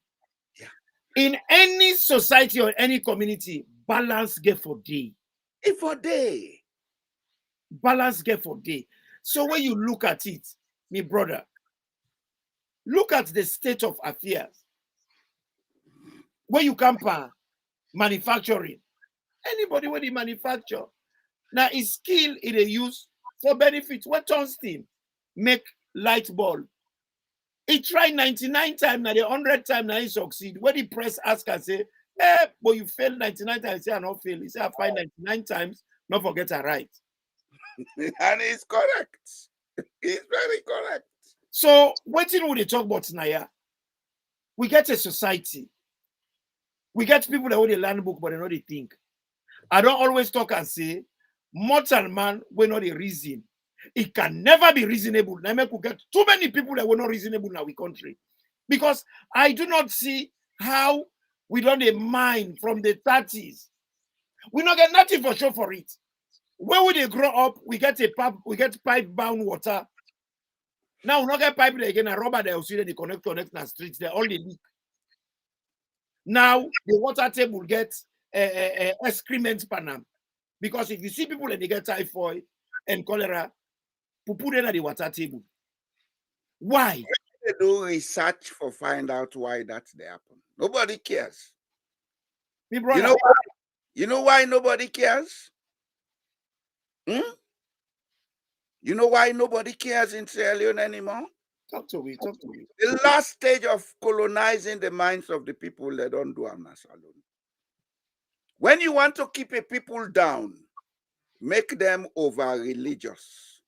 Yeah. In any society or any community, balance get for day. If for day. Balance get for day. So when you look at it, me brother, look at the state of affairs. Where you compare manufacturing, anybody when they manufacture, now is skill it they use for benefit. What tungsten make light bulb? He tried 99 times, now the 100 times now he succeed. When the press ask and say, but you fail 99 times, say I not fail. He say I find 99 times, not forget I right. And it's correct. It's very correct. So what thing would they talk about Naya? We get a society. We get people that hold a land book, but they know they think. I don't always talk and say, mortal man will not a reason. It can never be reasonable. Now could get too many people that were not reasonable in our country. Because I do not see how we don't a mind from the 30s. We not get nothing for sure for it. When we they grow up, we get pipe bound water. Now we not get pipe there again, a rubber they see they connect na streets, they all they leak. Now the water table gets excrement panam. Because if you see people and they get typhoid and cholera, put them at the water table. Why? They do research for find out why that's they happen. Nobody cares. Me brother, You know why nobody cares? You know why nobody cares in Sierra Leone anymore? talk to me. The last stage of colonizing the minds of the people, they don't do Amnas alone. When you want to keep a people down, make them over-religious.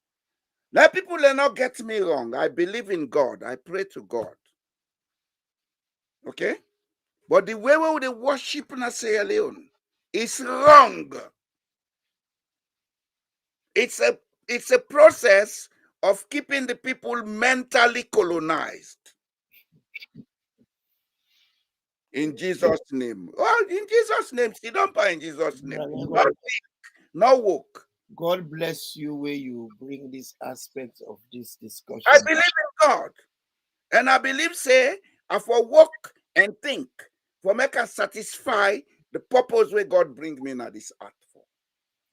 Now, people will not get me wrong. I believe in God. I pray to God. Okay? But the way we worship in Sierra Leone is wrong. It's a process of keeping the people mentally colonized. In Jesus' name. Well, in Jesus' name. See, don't buy in Jesus' name. Not woke. God bless you where you bring this aspect of this discussion. I believe in God. And I believe, say, I for work and think, for make us satisfy the purpose where God bring me in this earth for.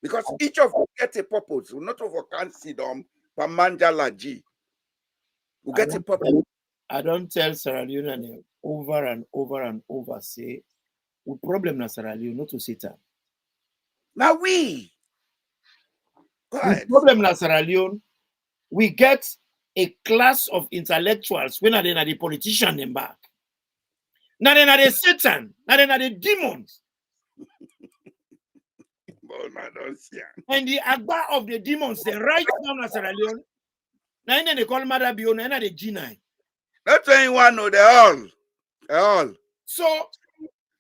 Because each of us get a purpose. We not of us can see them for manjala G. We get a purpose. I don't tell Sierra Leone over and over and over, say, the problem na Sierra Leone, not to Satan. Now we. The problem na Sierra Leone, we get a class of intellectuals when are they the politician them back. Now they are the Satan, now they are the demons. And the Agba of the demons, they right now in Sierra Leone. Now they call Mother Biona and the G9. Not anyone know they all. They all. So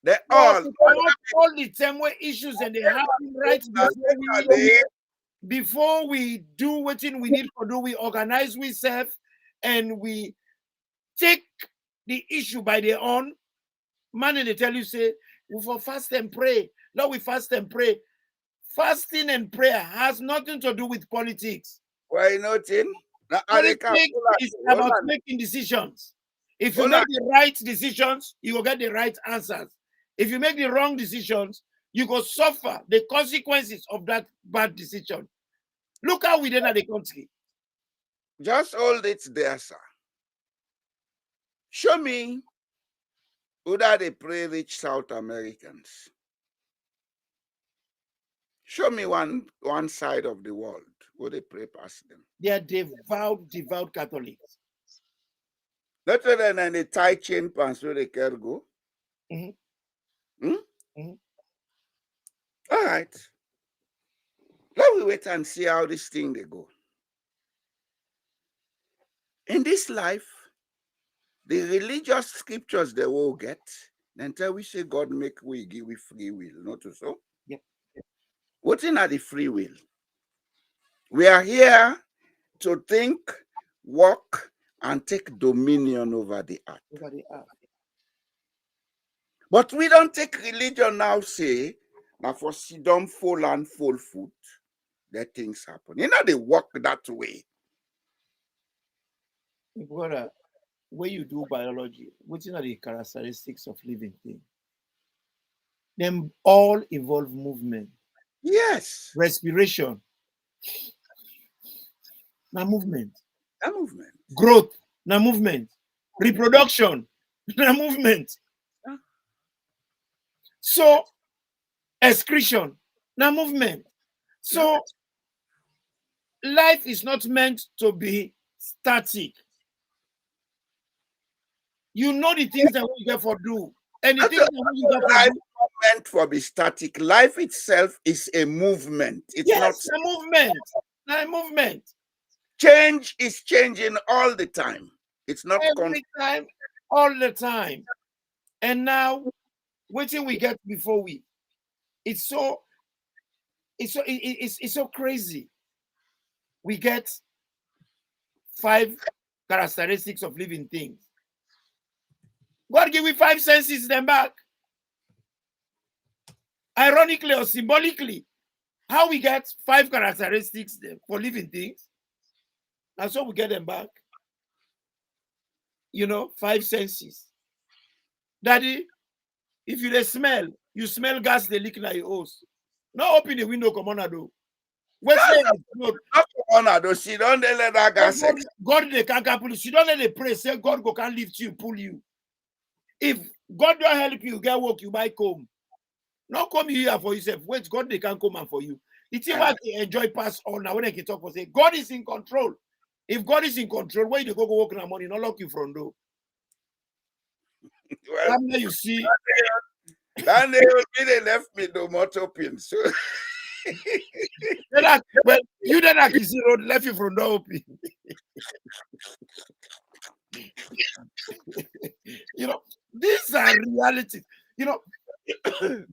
they all the same way issues and they happen right before we do what we need to do, we organize ourselves and we take the issue by their own. Man, they tell you, say, we for fast and pray. Now we fast and pray. Fasting and prayer has nothing to do with politics. Why nothing? Politics is about making decisions. If you make the right decisions, you will get the right answers. If you make the wrong decisions, you will suffer the consequences of that bad decision. Look how we did at the country. Just hold it there, sir. Show me who that they pray rich South Americans. Show me one side of the world where they pray past them. They are devout Catholics. Not other than the tie chain pants where they can go. Mm-hmm. All right. Let me wait and see how this thing they go. In this life, the religious scriptures they will get, then tell we say God make we give we free will, not so. Yep. What's in the free will? We are here to think, walk, and take dominion over the earth. But we don't take religion now, say, now for sit down full and full food, that things happen. You know, they work that way. Brother, when you do biology, what are the characteristics of living things? Them all involve movement. Yes. Respiration. Now movement. A movement. Growth. Now movement. Reproduction. Now movement. So, excretion. Now movement. So, life is not meant to be static. You know the things that we get for do. And the things that we get for life do. not meant for be static. Life itself is a movement. It's not a movement. A movement. Change is changing all the time. It's not every time, all the time. And now, what till we get before we? It's so crazy. We get 5 characteristics of living things. God give we 5 senses them back. Ironically or symbolically, how we get 5 characteristics for living things, and so we get them back. 5 senses. Daddy, if you smell, you smell gas, they leak like your hose. Not open the window, come on, do. What's not come on, do. She don't let that gas. God they can't pull you. She don't let the pray. Say God go can lift you, pull you. If God don't help you, get work, you might come. Not come here for yourself. Wait, God they can come and for you. It's even to enjoy pass on now when they can talk for say God is in control. If God is in control, where you go work in the morning, not lock you from door. Well, you see. Then they left me no more open. So well, you then see road left you from door open. These are realities.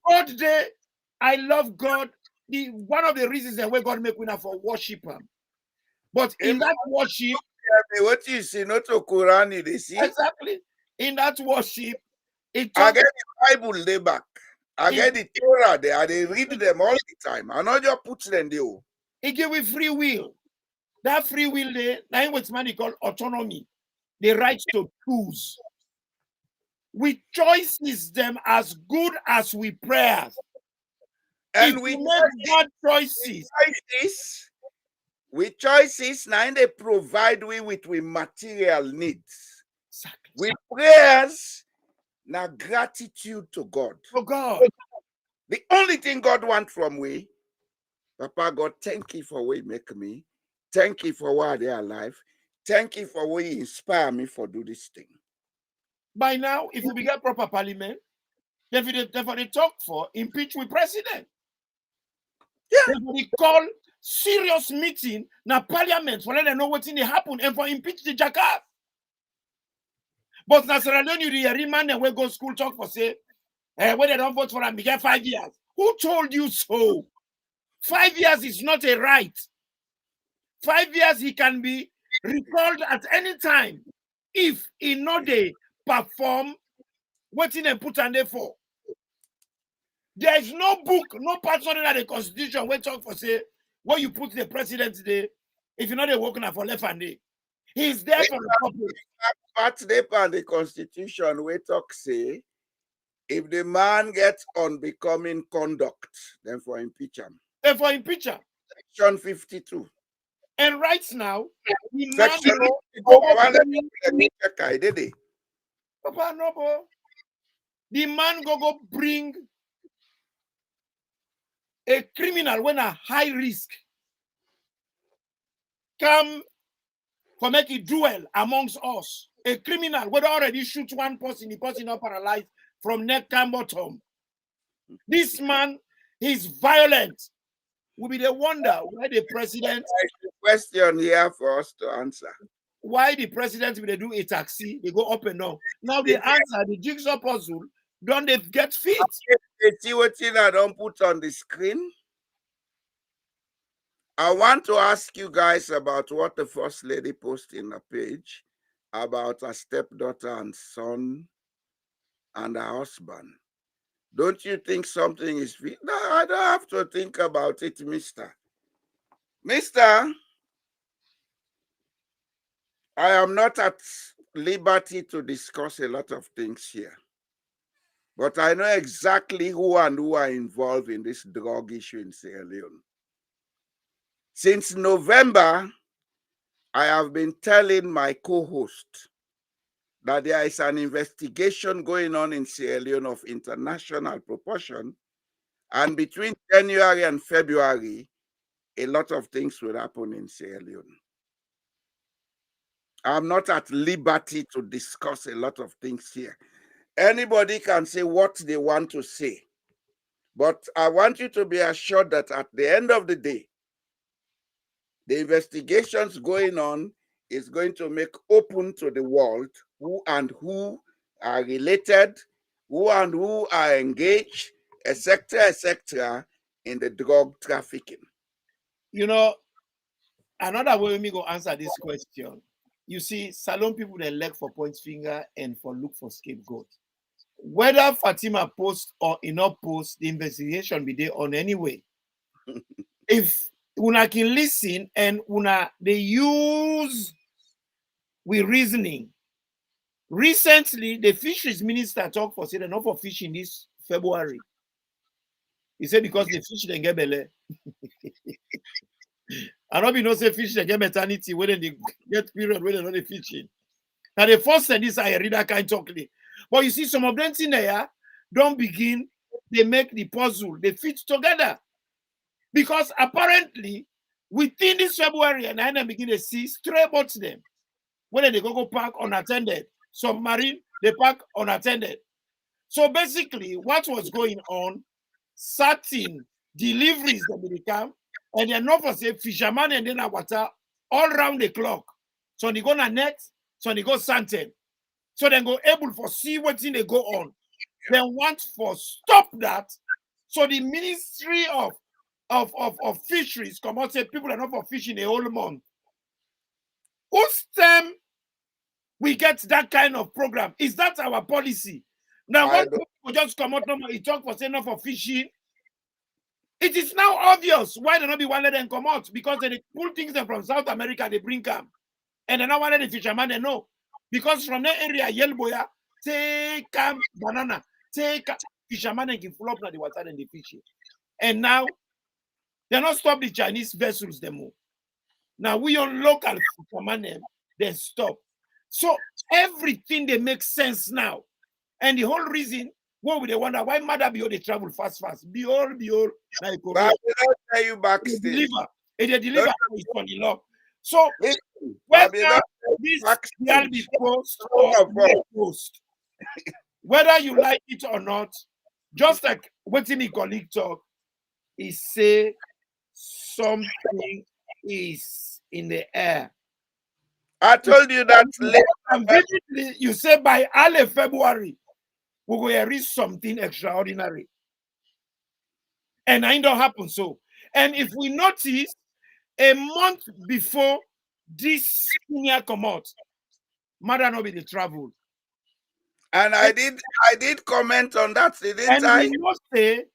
God day, I love God. One of the reasons that where God make winner for worship him. But in that worship, what you see, not to Quran, they see. Exactly. In that worship, I get the Bible they back. I get the Torah there. They read them all the time. I not just put them there. It give we free will. That free will there, that's what's man called autonomy. The right to choose. We choices them as good as we prayers. And we make God choices. With choices, now they provide we with material needs. Exactly. With prayers, now gratitude to God. To God. The only thing God wants from we, Papa God, thank you for what you make me. Thank you for why they are alive. Thank you for what you inspire me for do this thing. By now, if we get proper parliament, then they talk for impeach with president. Yeah. They call serious meeting na parliament for let them know what's in the happen and for impeach the jackass. But na Sierra Leone, you the man and we go school talk for say, when they don't vote for him, we get 5 years. Who told you so? 5 years is not a right. 5 years he can be recalled at any time if he not they perform what in and put on there for. There is no book, no person in the constitution where talk for say where you put the president there if you're not a working for left and day. He's there for the purpose. Part they on the constitution where talk say if the man gets unbecoming conduct, then for impeach him. Then for impeach him. Section 52. And right now, the Section Papa Nobo, the man go bring a criminal when a high risk come for make it duel amongst us. A criminal would already shoot one person, the person not paralyzed from neck and bottom. This man is violent. Will be the wonder why the president. Question here for us to answer. Why the president will they do a taxi? They go up and down. Now the answer, the jigsaw puzzle, don't they get fit? You see what I don't put on the screen? I want to ask you guys about what the First Lady posted in a page about her stepdaughter and son and her husband. Don't you think something is fit? No, I don't have to think about it, mister. Mister, I am not at liberty to discuss a lot of things here. But I know exactly who and who are involved in this drug issue in Sierra Leone. Since November, I have been telling my co-host that there is an investigation going on in Sierra Leone of international proportion. And between January and February, a lot of things will happen in Sierra Leone. I'm not at liberty to discuss a lot of things here. Anybody can say what they want to say. But I want you to be assured that at the end of the day, the investigations going on is going to make open to the world who and who are related, who and who are engaged, etc., in the drug trafficking. You know, another way me go answer this question. You see, Salon people they leg for point finger and for look for scapegoat. Whether Fatima post or not post, the investigation be there on anyway. If una can listen and una they use with reasoning. Recently, the fisheries minister talked for say they're not for fishing this February. He said because the fish they get belly. I don't be no say fish they get maternity when they get period when they're not fishing. Now the first thing is I read that kind talkly. But you see, some of them in there don't begin, they make the puzzle, they fit together. Because apparently, within this February, and I begin to see stray boats them. When they go park unattended, submarine, they park unattended. So basically, what was going on, certain deliveries that will come, and they're not for say fisherman and then water all around the clock. So they go on net, so they go santen. So they go able for see what's in they go on. They want for stop that. So the Ministry of Fisheries come out say people are not for fishing a whole month. Whose time we get that kind of program? Is that our policy? Now what people just come out normally talk for say not for fishing. It is now obvious why they not be one let them come out because they pull things from South America, they bring them. And they not want the fisherman they know. Because from that area, Yelboya, take banana, take fisherman and give flop na the water and the fishing. And now they not stop the Chinese vessels them more. Now we on local fisherman they stop. So everything they make sense now. And the whole reason what would they wonder why mother be all they travel fast. Be all like but I will tell you backstage. They deliver is on the law. So whether this shall be post or not post, whether you like it or not, just like what my colleague talk, he say something is in the air. I told you that later. And vividly, you say by early February, we will reach something extraordinary. And it don't happen so. And if we notice, a month before this year come out, mother not be the travel. And I did comment on that, didn't I? And we must say,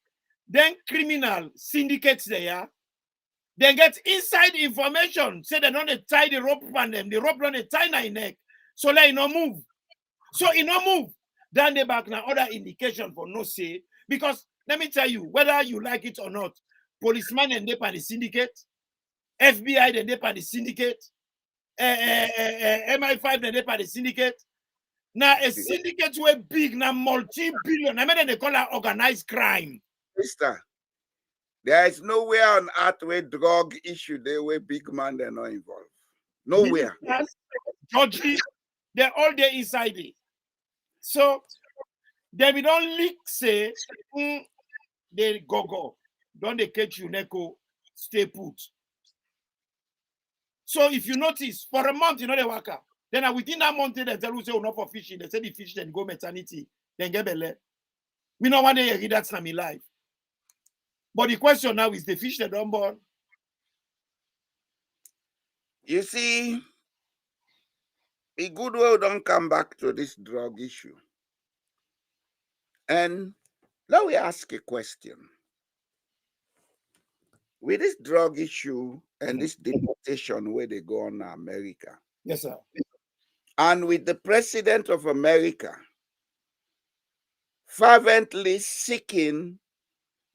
then criminal syndicates there, they get inside information, say they don't tie the rope on them, the rope don't tie in neck, so let it not move. So it not move. Then they back now other indication for no say. Because let me tell you, whether you like it or not, policeman and they by the syndicate, FBI then they by the syndicate, MI5 then they by the syndicate. Now a syndicate were big, now multi-billion. I mean they call it organized crime. Mister, There is nowhere on earth where drug issue there where big man they're not involved. Nowhere. Georgie, they're all there inside it. So they will don't leak say they go. Don't they catch you neko stay put. So if you notice, for a month, you know they work out. Then within that month, they tell you say not for fishing. They say the fish then go maternity, then get belly. We know one day that's not me life. But the question now is the fish they don't born. You see, a good way don't come back to this drug issue. And let me ask a question. With this drug issue and this deportation where they go on America. Yes, sir. And with the president of America fervently seeking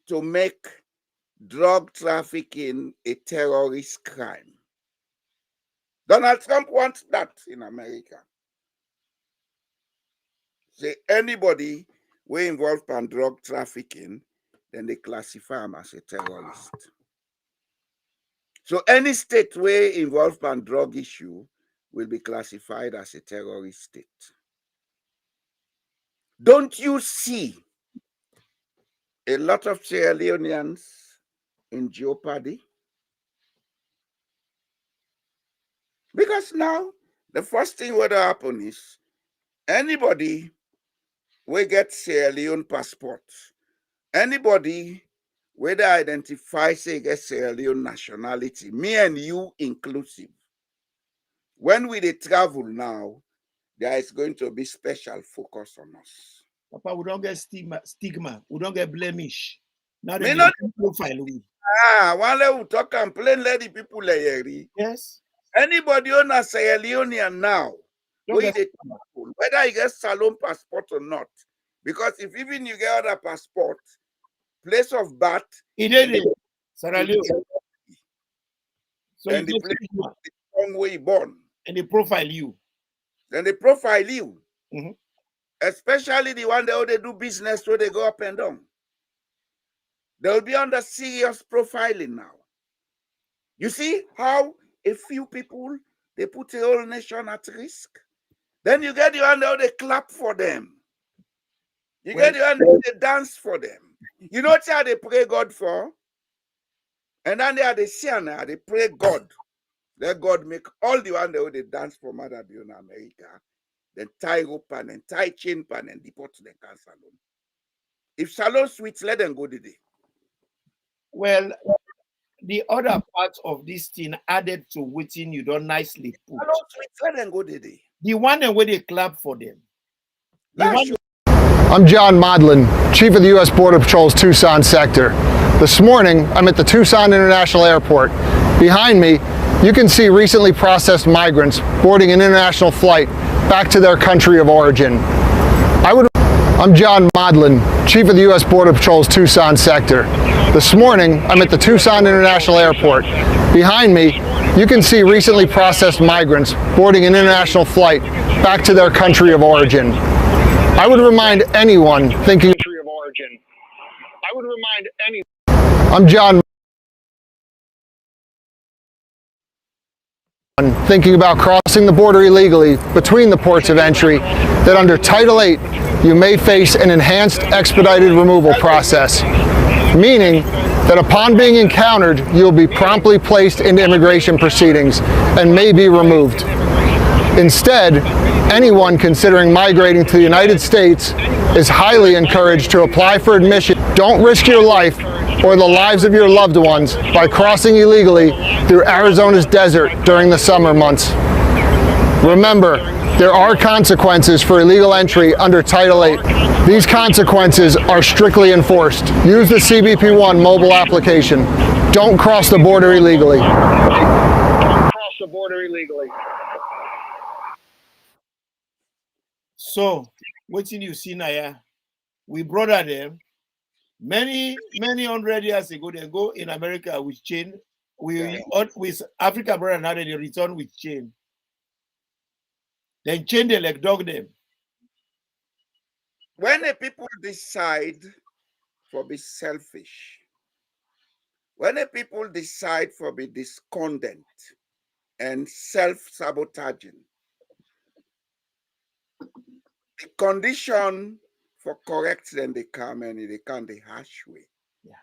to make drug trafficking a terrorist crime. Donald Trump wants that in America. Say anybody who involved in drug trafficking, then they classify him as a terrorist. So any state where involved in drug issue will be classified as a terrorist state. Don't you see a lot of Sierra Leoneans in jeopardy? Because now the first thing what happen is anybody will get Sierra Leone passport, anybody whether identify say get Sierra Leone nationality, me and you inclusive. When we travel now, there is going to be special focus on us. Papa, we don't get stigma. We don't get blemish. Now Me they not profile we. one level talk and plain lady people like Yes. anybody on a Sierra Leonean now, Don't where get they travel, whether you get Salon passport or not, because if even you get other passport, place of birth, He did it. Sierra Leone. So and you the get place stigma, wrong way born, and they profile you. then they profile you. Mhm. Especially the one that they do business where they go up and down. They'll be under serious profiling now. You see how a few people, they put the whole nation at risk? Then you get the one that they clap for them. You get the one that they dance for them. You know what they pray God for? And then they are the Sienna, they pray God. Let God make all the one that they dance for Mother Bill in America. Then tie rope and tie chain pan and deport them can salon. If salon sweets, let them go today. Well, the other part of this thing added to waiting you don't nicely put. Salon sweets, let them go today. The one where they clap for them. The one I'm John Modlin, Chief of the U.S. Border Patrol's Tucson sector. This morning, I'm at the Tucson International Airport. Behind me, you can see recently processed migrants boarding an international flight back to their country of origin. I'm John Modlin, Chief of the U.S. Border Patrol's Tucson sector. This morning, I'm at the Tucson International Airport. Behind me, you can see recently processed migrants boarding an international flight back to their country of origin. I would remind anyone thinking I'm John thinking about crossing the border illegally between the ports of entry that under Title 8 you may face an enhanced expedited removal process, meaning that upon being encountered you'll be promptly placed into immigration proceedings and may be removed. Instead, anyone considering migrating to the United States is highly encouraged to apply for admission. Don't risk your life or the lives of your loved ones by crossing illegally through Arizona's desert during the summer months. Remember, there are consequences for illegal entry under Title 8. These consequences are strictly enforced. Use the CBP-1 mobile application. Don't cross the border illegally. So, what you see now, we brother them many 100 years ago. They go in America with chain. With Africa brother now they return with chain. Then chain they like dog them. When the people decide to be selfish, When the people decide for be discordant and self-sabotaging, the condition for correct them they come and they come the harsh way. Yeah.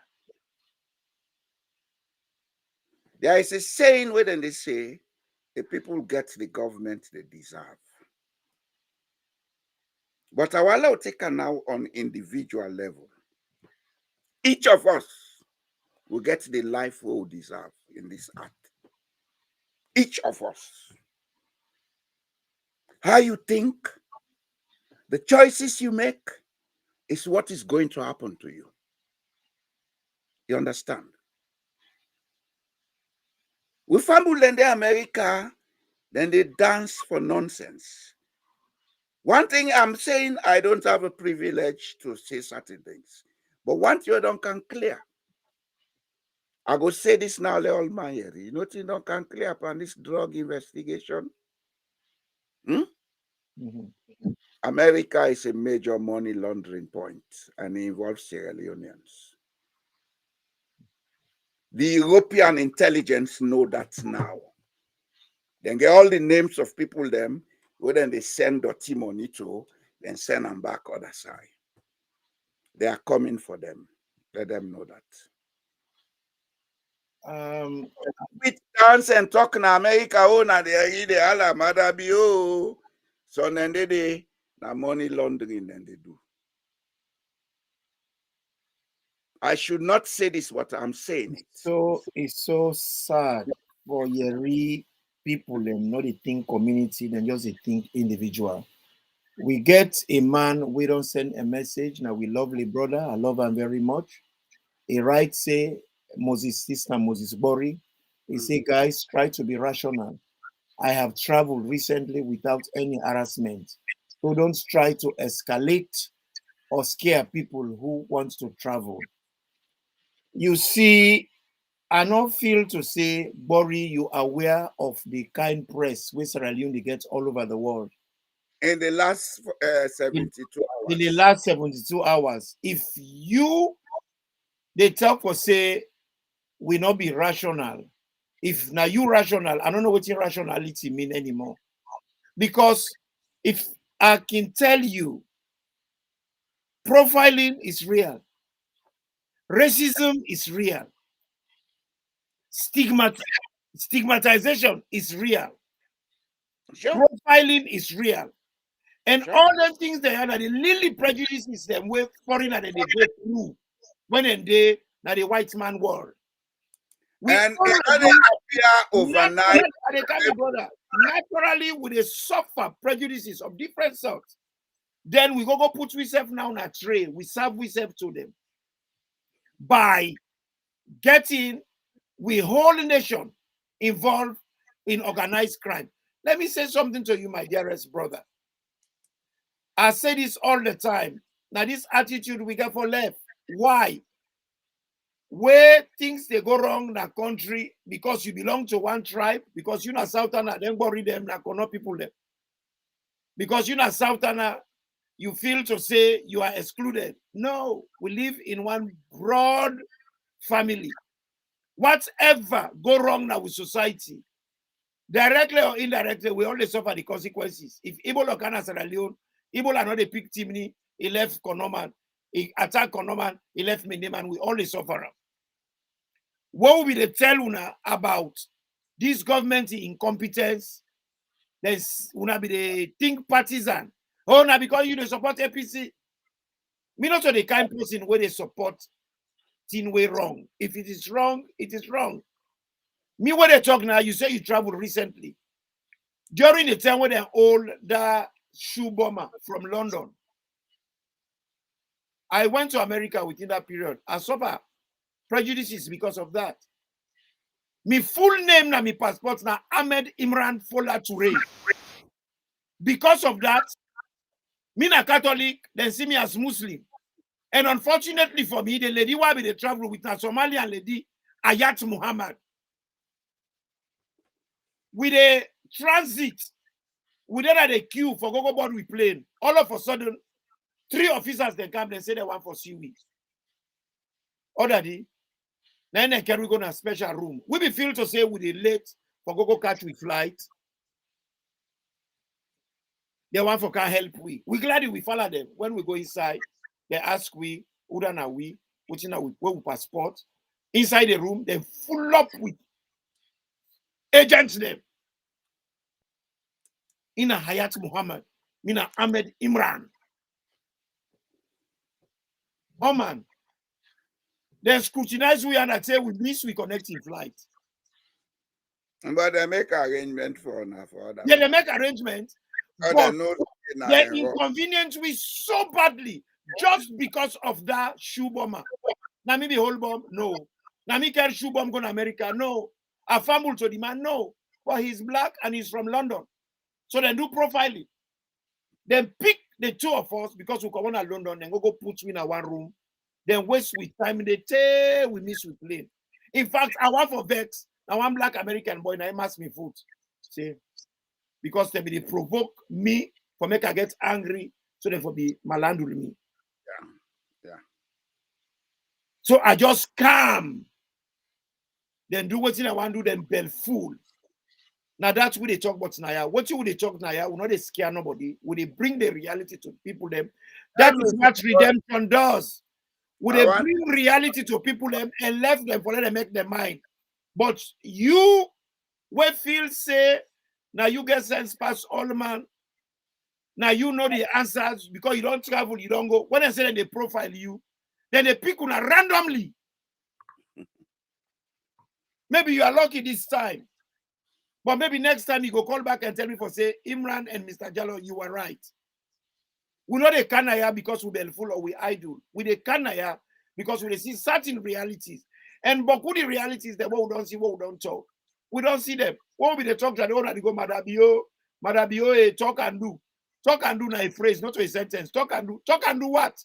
There is a saying where they say the people get the government they deserve. But I will take now on individual level. Each of us will get the life we will deserve in this earth. Each of us. How you think, the choices you make is what is going to happen to you. You understand? We family in America, then they dance for nonsense. One thing I'm saying, I don't have a privilege to say certain things. But once you don't can clear, I go say this now, all my ear. You know, you don't can clear upon this drug investigation. America is a major money laundering point and it involves Sierra Leoneans. The European intelligence know that now. Then get all the names of people them, who then they send dirty money to, then send them back other side. They are coming for them. Let them know that. We dance and talk in America, oh, na they ala madabio. So then they na money laundering then they do. I should not say this what I'm saying. So it's so sad for Yeri people and not a think community, then just a think individual. We get a man, we don't send a message. Now we lovely brother, I love him very much. He writes say Moses sister Moses Bori. He say, guys, try to be rational. I have traveled recently without any harassment. So don't try to escalate or scare people who want to travel. You see, I don't feel to say, Bori, you are aware of the kind press which Sierra Leone gets all over the world. In the last 72 hours. In the last 72 hours, if you, they talk for say, we not be rational. If now you rational, I don't know what irrationality mean anymore. Because if I can tell you, profiling is real. Racism is real. Stigmatization is real. Sure. Profiling is real. And Sure. all the things they have, the little prejudices them way foreign and they go through when they now the white man world. We And appear overnight. Naturally, we suffer prejudices of different sorts. Then we go put ourselves now on a tray. We serve ourselves to them by getting we whole nation involved in organized crime. Let me say something to you, my dearest brother. I say this all the time. Now, this attitude we get for left. Why? Where things they go wrong in a country because you belong to one tribe, because you're not Southerner, then worry them, not people them. Because you're not Southerner, you feel to say you are excluded. No, we live in one broad family. Whatever go wrong now with society, directly or indirectly, we only suffer the consequences. If Igbo Lokana Sierra Leone, Igbo are not a big Timney, he left Konoman, he attacked Konoman, he left Mindeman, we only suffer. What will be the tell una about this government incompetence? There's una be the think partisan. Oh, now because you don't support APC. Me not the kind person where they support thing way wrong. If it is wrong, it is wrong. Me when they talk now, you say you traveled recently. During the time when they hold the shoe bomber from London, I went to America within that period. I suffer prejudices because of that. My full name na my passport na Ahmed Imran Fola Toure. Because of that, me na Catholic, then see me as Muslim. And unfortunately for me, the lady who be the travel with a Somalian lady, Ayat Muhammad. With a transit, we then had a queue for go board with plane. All of a sudden, 3 officers they come, they say they want for 6 weeks. Order Then they can we go in a special room. We be feel to say we dey late for go catch we flight. They want for can help we. We glad we follow them. When we go inside, they ask we, who done are we, which in we where we passport. Inside the room, they full up with agents them. Ina Hayat Muhammad, Mina Ahmed Imran. Oh man. They scrutinize we and I say we miss we connecting flight. But they make arrangement for that. Yeah, they make arrangements. But they inconvenience we so badly just because of that shoe bomber. Now me be whole bomb? No. Now me carry shoe bomb go to America? No. A family to the man? No. But he's black and he's from London. So they do profiling. Then pick the two of us because we come on to London and go put we in a one room. Then waste with time in the day we miss with plane. In fact, I want for vex. Now one black American boy now he must me food. See? Because they be provoke me for make I get angry, so they for be malandro me. Yeah. So I just calm. Then do what I want to do, then bell full. Now that's what they talk about now. What you would they talk now? We not they scare nobody. Would they bring the reality to people them? That is what redemption does. Would they bring reality to people them and left them for let them make their mind? But you will feel say now you get sense past all man. Now you know the answers because you don't travel, you don't go. When I say that they profile you, then they pick una randomly. Maybe you are lucky this time. But maybe next time you go call back and tell me for say, Imran and Mr. Jallo, you were right. We know the canaya because we be full or we idle. We the canaya because we see certain realities. And but who the realities that what we don't see, what we don't talk. We don't see them. What will be the talk that they want to go, Madabio, talk and do. Talk and do now a phrase, not a sentence. Talk and do what?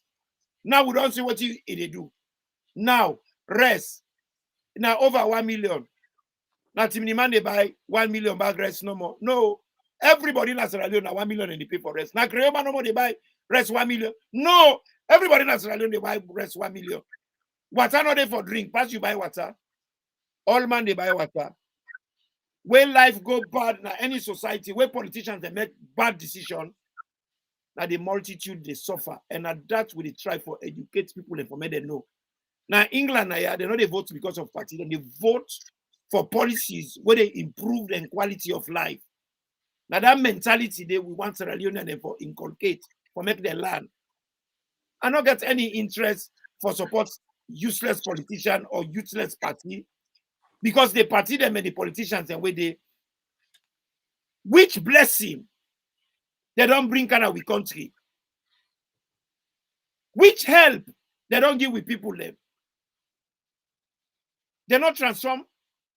Now we don't see what they do. Now, rest. Now over 1 million. Now Timini man they buy 1 million bag rest no more. No. Everybody in Sierra Leone now 1 million and they pay for rest. Now Creoma no more they buy rest 1 million. No. Everybody in Sierra Leone they buy rest 1 million. Water not there for drink. Pass you buy water. All man they buy water. When life go bad in any society, where politicians they make bad decisions, now the multitude they suffer. And that's what they try for educate people and for me they know. Now England, they know they vote because of party, and they vote for policies where they improve the quality of life. Now that mentality they we want Sierra Leone and for inculcate, for make their land. I don't get any interest for support useless politician or useless party because they party them and the politicians and where they which blessing they don't bring kind of we country. Which help they don't give with people them. They not transform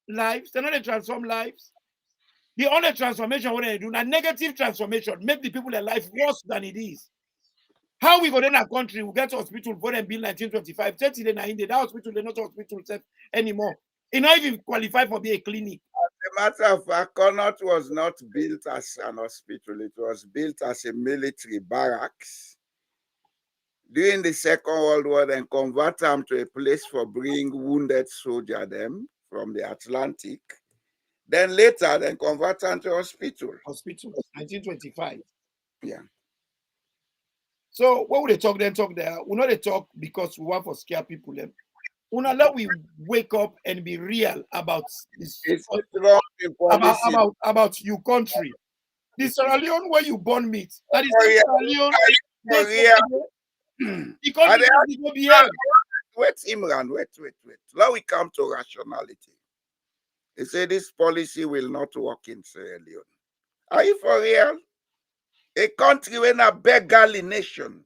lives. They not transform lives. The only transformation what they do, a negative transformation, make the people their life worse than it is. How we go in a country, we get to hospital for them bill 1925, 30 days in that hospital, they're not hospital anymore. It not even qualify for be a clinic. As a matter of fact, Connaught was not built as an hospital, it was built as a military barracks. During the Second World War, then convert them to a place for bring wounded soldiers them from the Atlantic. Then later, then convert them to hospital. Hospital, 1925. Yeah. So what would they talk then talk there? We know they talk because we want to scare people them. We not let we wake up and be real about this. It's wrong about your country. The Sierra Leone where you born meat. That is the Sierra Leone. The country will be here. Wait, Imran, wait. Now we come to rationality. They say this policy will not work in Sierra Leone. Are you for real? A country when a beggarly nation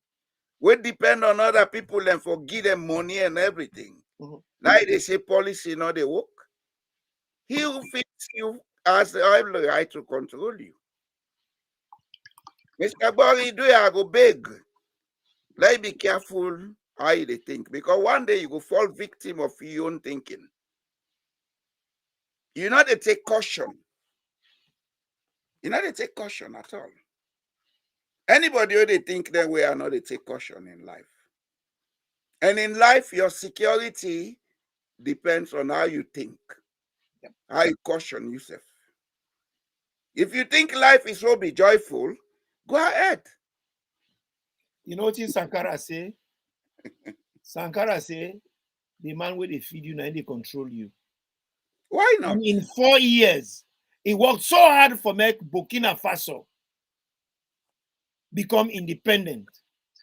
will depend on other people and for give them money and everything. Mm-hmm. Now they say policy not they work. He who fits you has the right to control you. Mr. Bori, do you go beg? Let be careful how you think, because one day you will fall victim of your own thinking. You know they take caution. You know they take caution at all. Anybody who they think that way are not they take caution in life. And in life, your security depends on how you think, how you caution yourself. If you think life is so be joyful, go ahead. You know what Sankara say? Sankara say, the man where they feed you, now they control you. Why not? And in 4 years, he worked so hard for make Burkina Faso become independent.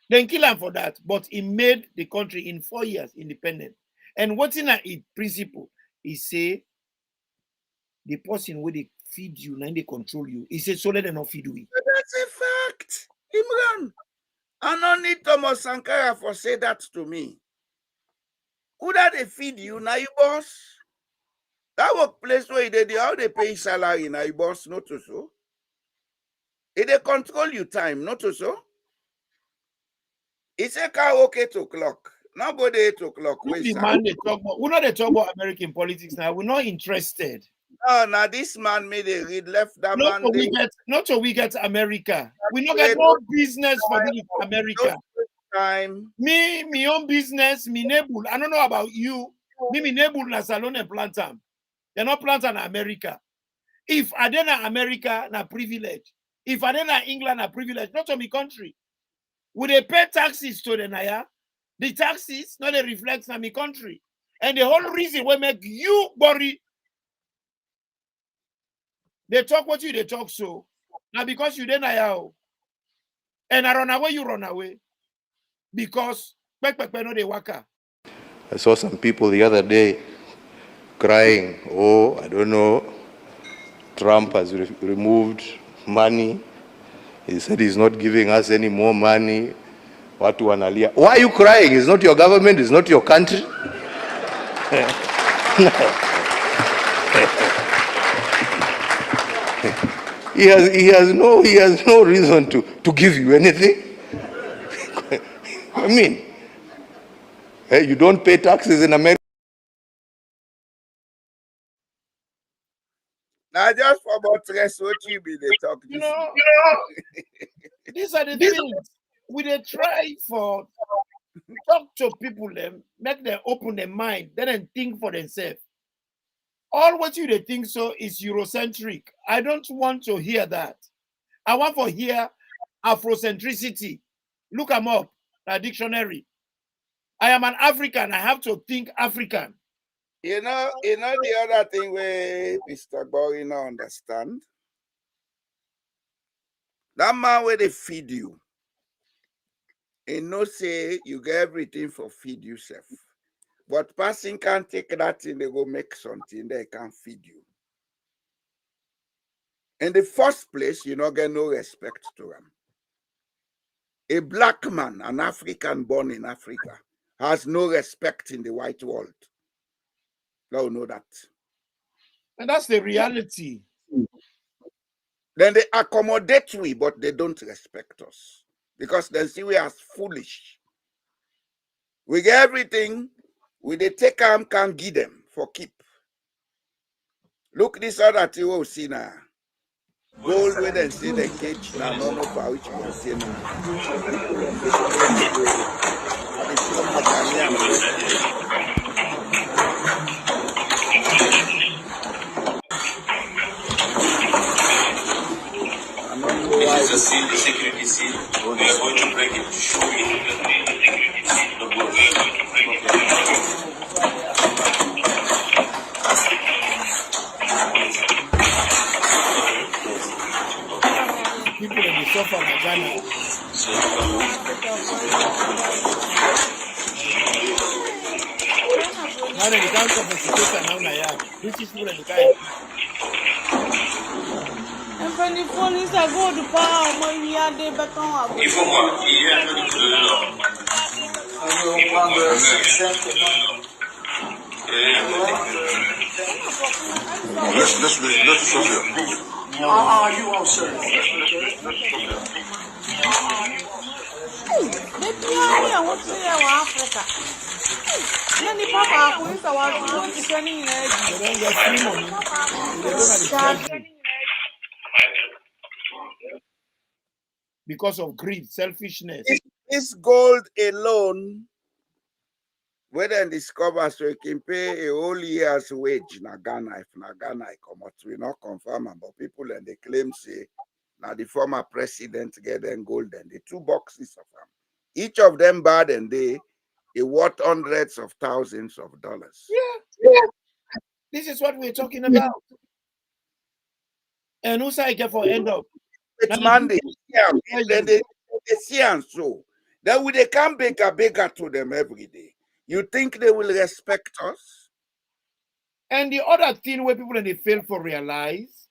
Then kill him for that, but he made the country in 4 years independent. And what's in a principle? He say, the person where they feed you, now they control you. He said, so let them not feed you. That's a fact, Imran. I don't need Thomas Sankara for say that to me. Who that they feed you, now you boss? That workplace where they how they pay salary, now you boss, not to so. If they control you time, not to so. It's a car okay 8 o'clock. Nobody 8 o'clock. The man they talk about, we're not they talk about American politics now. We're not interested. No, now this man made a read left that Not man. till we get America. We not get no business for the America. Time. Me own business, me neighbor. I don't know about you. Me neighbor na salon and plant them. They're not planting in America. If I did na America, na privilege. If I did na England, na privilege. Not to me country. Would they pay taxes to the Naya? The taxes not they reflect on my country. And the whole reason we make you worry. They talk what you they talk so. Now because you then and I run away, you run away. Because no they waka. I saw some people the other day crying, oh, I don't know, Trump has removed money. He said he's not giving us any more money. Watu wanalia. Why are you crying? It's not your government, it's not your country. He has no reason to give you anything. I mean, you don't pay taxes in America. Now just for about rest, what you be they talk. You know, these are the things we they try for talk to people, them make them open their mind, then think for themselves. All what you they think so is Eurocentric. I don't want to hear that. I want to hear Afrocentricity. Look them up, a dictionary. I am an African. I have to think African. You know the other thing where Mr. Bowie not understand. That man where they feed you, and no say you get everything for feed yourself. But person can't take that thing, they go make something, they can't feed you. In the first place, you not get no respect to them. A black man, an African born in Africa, has no respect in the white world. No, know that. And that's the reality. Then they accommodate we, but they don't respect us. Because they see we as foolish. We get everything, we they take them, can't give them for keep. Look this other thing we see now. Gold where they see the cage now, no power which container. It's a seal, the security seal. We are going to break it to show you the bush. People in the sofa like Ghana. Now they can't sophistication now, yeah. British people in the guy. And when the police are go to power, when we are there, but on Il faut moi, il y a un peu de l'or. Il faut moi, let's show you. you all sir. I want to say Africa. Many papa who is our going to training They don't get free money. They don't have the treasury. Because of greed, selfishness. This gold alone when they discover so you can pay a whole year's wage na Ghana, if na Ghana I come out, we not confirm am, but people and they claim say now the former president get them golden, the 2 boxes of them. Each of them bad and they worth hundreds of thousands of dollars. Yeah. This is what we're talking about. And who's I get for end up? It's Monday. Then they see and so. Then they come bigger to them every day. You think they will respect us? And the other thing where people they fail for realize,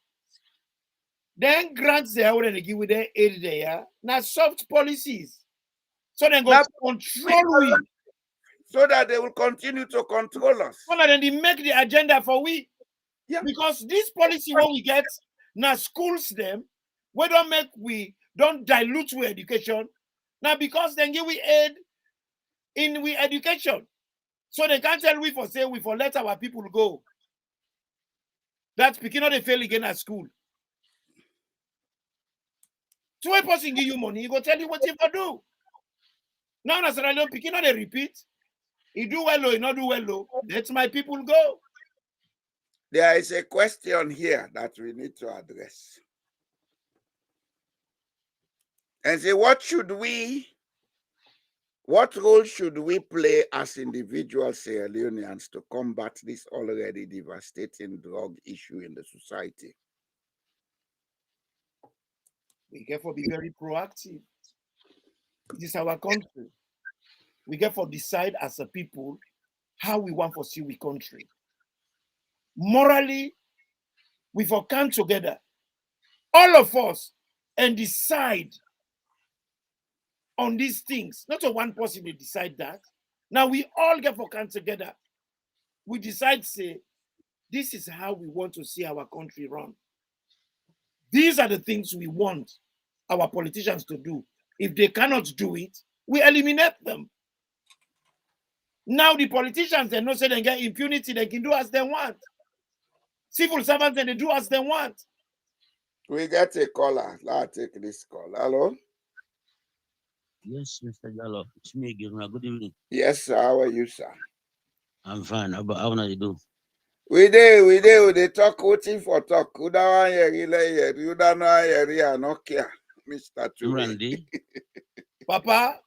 then grants they already they give with their aid there. Now soft policies. So they go control we. So that they will continue to control us. So that then they make the agenda for we. Yeah. Because this policy what we get now schools them, we don't dilute we education. Now because then give we aid in we education. So they can't tell we for say we for let our people go. That's because they fail again at school. So when person give you money, he go tell you what you for do. Now Sierra Leone picking they repeat. He do well or he not do well or let my people go. There is a question here that we need to address. And say, what role should we play as individual Sierra Leoneans to combat this already devastating drug issue in the society? We get for be very proactive. This is our country. We get for decide as a people how we want to see we country. Morally, we for come together, all of us, and decide on these things. Not a one person will decide that. Now we all get for come together. We decide, say, this is how we want to see our country run. These are the things we want our politicians to do. If they cannot do it, we eliminate them. Now the politicians, they know say they get impunity, they can do as they want. Civil servants, and they do as they want. We get a caller. Let's take this call. Hello? Yes, Mr. Gallo. It's me again. Good evening. Yes, sir. How are you, sir? I'm fine. How do you do? We they talk waiting for talk. You don't know not care, Mr. Imran Papa,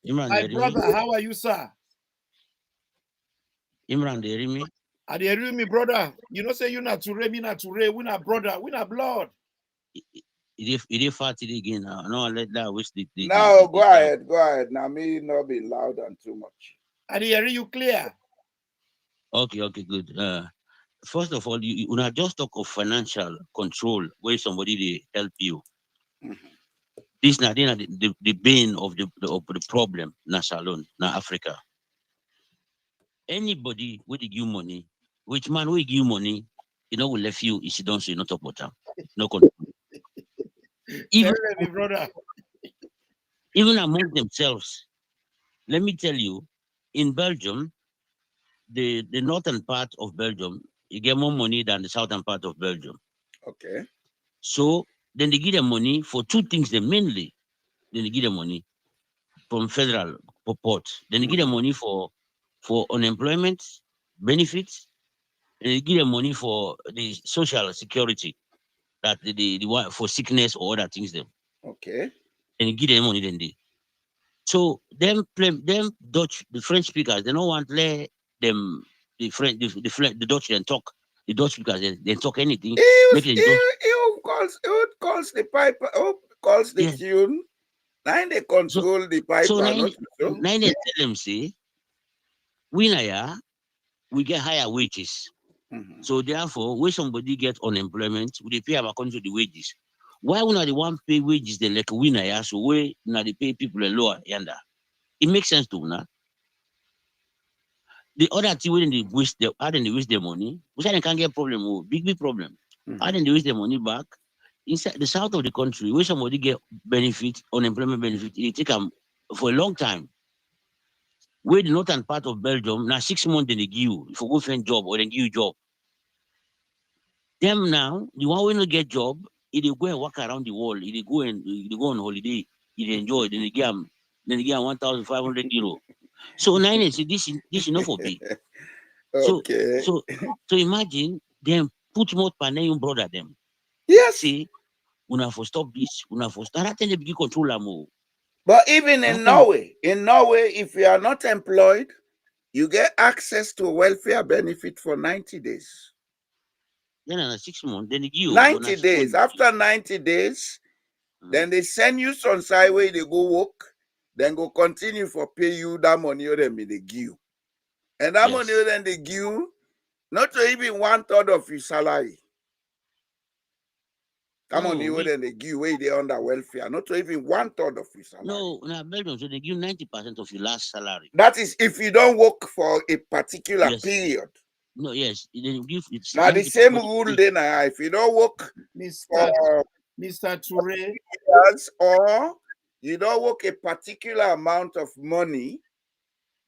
Imran my brother, how are you, sir? Imran me? Are they hearing me, brother? You know, say you not to me not to we not brother, we not blood. It is fatty again now. No, let that wish No, go ahead. Now me not be loud and too much. Are they hearing you clear? Okay, good. First of all, you not just talk of financial control where somebody they help you. Mm-hmm. This not the bane of the problem, na Salon, na Africa. Anybody will give you money, which man will give you money, will left you if you don't say not about them. No control. Even, me, brother. Even among themselves, let me tell you, in Belgium, the northern part of Belgium, you get more money than the southern part of Belgium. Okay. So then they give them money for 2 things. Mainly, then they give them money from federal port. Then they give them money for unemployment benefits. And they give them money for the social security, that the one for sickness or other things. Them. Okay. And they give them money then they. So them Dutch, the French speakers, they don't want let them the Dutch then talk. The Dutch speakers they talk anything. Who calls the pipe? Who calls the tune? Now they control the pipe. So now they tell them say, we get higher wages. Mm-hmm. So therefore, when somebody get unemployment, we pay our country the wages. Why we not the one pay wages they like winner? So we not they pay people a lower yonder. It makes sense to now. The other thing when they waste their money, we say they can't get problem, big problem. Mm-hmm. How then they waste their money back inside the south of the country, where somebody get benefit, unemployment benefit, it take them for a long time. Where the northern part of Belgium, now 6 months they give you if you go find job or they give you job. Them now, the one when you get job, if they go and walk around the world, if they go on holiday, if they enjoy, then they give them 1,500 euro. So nine say this enough for be. Okay. So imagine them put more panel your brother them. Yes. See, una for stop this, una for start they begin control am. But even in Norway, if you are not employed, you get access to welfare benefit for 90 days. Then 6 months, then they give 90 days. After 90 days, then they send you some side way they go work, then go continue for pay you that money or them they give you. And that money then they give you not even 1/3 of your salary. That money then they give away they under welfare, not even 1/3 of your salary. No, Belgium, so they give 90% of your last salary. That is if you don't work for a particular period. No, yes, they give it's now the same rule then if you don't work Mr. Toure, or you don't work a particular amount of money,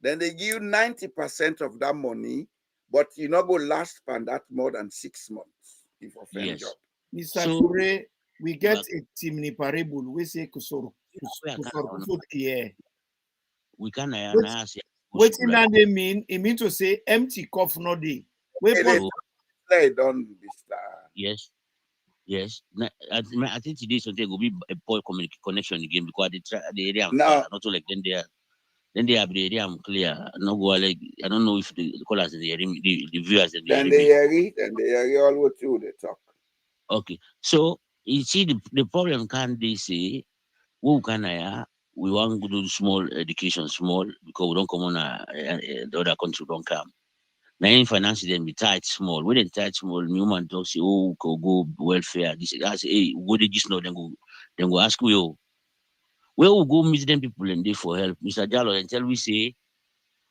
then they give you 90% of that money, but you not go last for that more than 6 months if of any job. Mr. Toure, we get a timni parable. We say kusoro here. We can what in that they mean? It means to say empty cup no day. Yes. I think today something will be a poor connection again because the area not like then they have the area clear. No go like I don't know if the callers in the viewers and then they hear all what you they talk. Okay, so you see the problem can they say who can we want to do small education small because we don't come on the other country don't come. Now in finance them be tight small. When they tight small, human talk say, oh, go welfare. This I say, hey, what did you know? Then go ask you. Where we go meet them people and they for help. Mr. Jallo and tell we say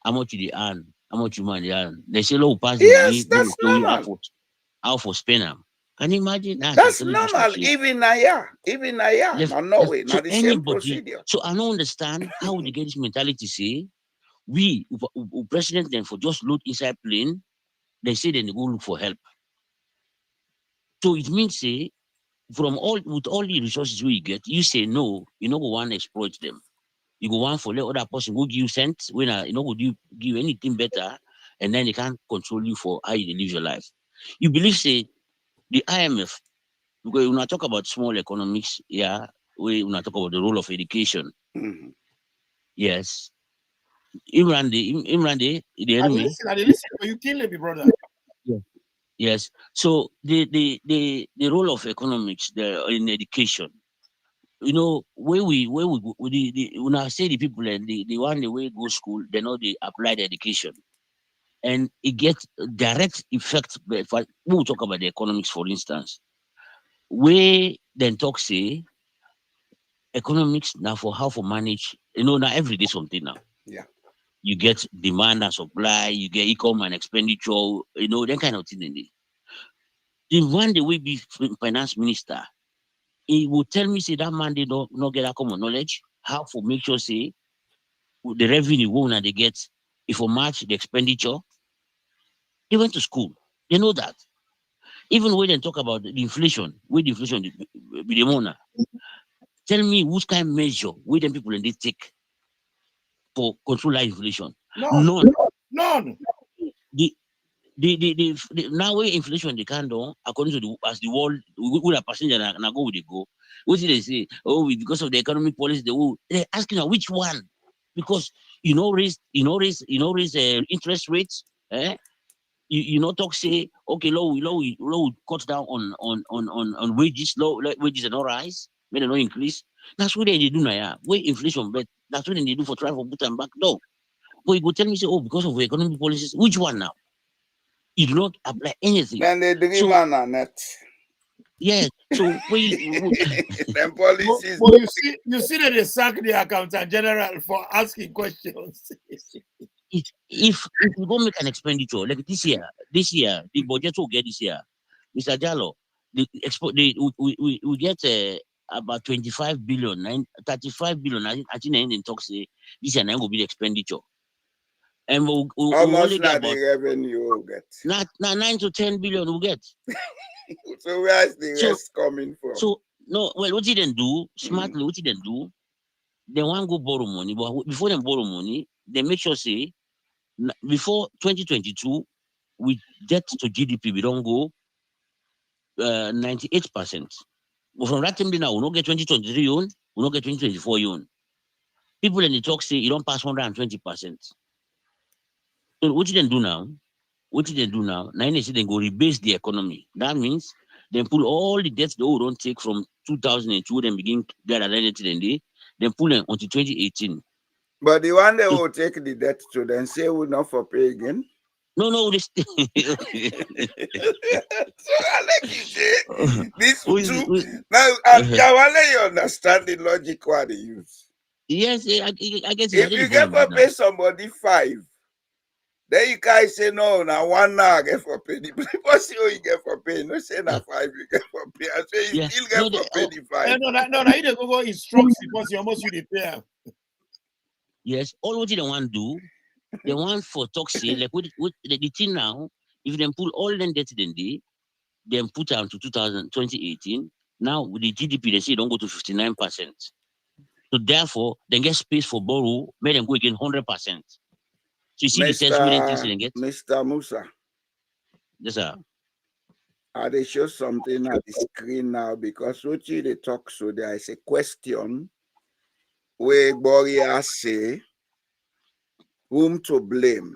how much you earn, how much you money earn. They say low pass the money, that's normal. How for spend them. Can you imagine? That's normal. Even not Norway, not the same procedure. So I don't understand how they get this mentality. Say we president them for just load inside plane. They say then they go look for help. So it means say with all the resources we get, you say no, you know go want to exploit them. You go want for let other person go give you cents when you know go give anything better, and then they can't control you for how you live your life. You believe say the IMF, because when I talk about small economics, when I talk about the role of education. Mm-hmm. Yes. Imran, the enemy. I listen, but you kill me, brother. Yeah. Yes. So the role of economics in education, you know, when I say the people and the one the way go school, they know they apply the education, and it gets direct effect. We'll talk about the economics, for instance. We then talk say economics now for how to manage. You know, now every day something now. Yeah. You get demand and supply, you get income and expenditure, you know, that kind of thing in it. The one the way be finance minister, he will tell me say that man they not get that common knowledge, how to make sure say the revenue won't they get if we match the expenditure. They went to school. They know that. Even when they talk about the inflation, with the inflation be the money. Tell me which kind of measure where them people and they take for control inflation. None. The now where inflation they can do according to as the world we are passing and go with the go. What did they say? Oh, because of the economic policy, they're asking which one? Because raise interest rates. You not talk say okay, low cut down on wages, wages and not rise, may they not increase. That's what they do now. Yeah, where inflation, but that's what they do for try for put them back down. But you go tell me say because of the economic policies, which one now? You do not apply anything. Then they dream on net. Yes. So them policies. Well, you see that they sack the accountant general for asking questions. if we go make an expenditure like this year, the budget will get this year, Mr. Jallo, we get about 25 billion, 35 billion. I think in talk say this year will be the expenditure. And we'll only get about the revenue we'll get. Not 9 to 10 billion we'll get. So where's the rest coming from? So no, well, what didn't do smartly, what didn't do, they want to go borrow money, but before they borrow money, they make sure say before 2022, with debt to GDP, we don't go 98%. But from that time now, we don't get 2023 own, we don't get 2024 own. People in the talk say you don't pass 120%. So what you then do now? Now they say they go rebase the economy. That means they pull all the debts they don't take from 2002, then begin get identity then then pull them until 2018. But the one they will take the debt to, then say we'll not for pay again. No, this. So I like you say this two. Now, Yawale, you understand the logic what they use. Yes, I guess. If you get for pay somebody 5, then you guys say no, now 1 now I get for pay. The people say, oh, you get for pay. No, say now 5 you get for pay. I say you still get for pay the 5. No, you don't go instruct because you almost you the pay. Yes, all what they want to do, they want for toxic, like what the thing now, if they pull all them debt then then put down to 2018, now with the GDP, they say don't go to 59%. So therefore, they get space for borrow, make them go again 100%. So you see the test we things they get? Mr. Musa. Yes, sir. They show something at the screen now because what they talk, so there is a question where Boria say, whom to blame?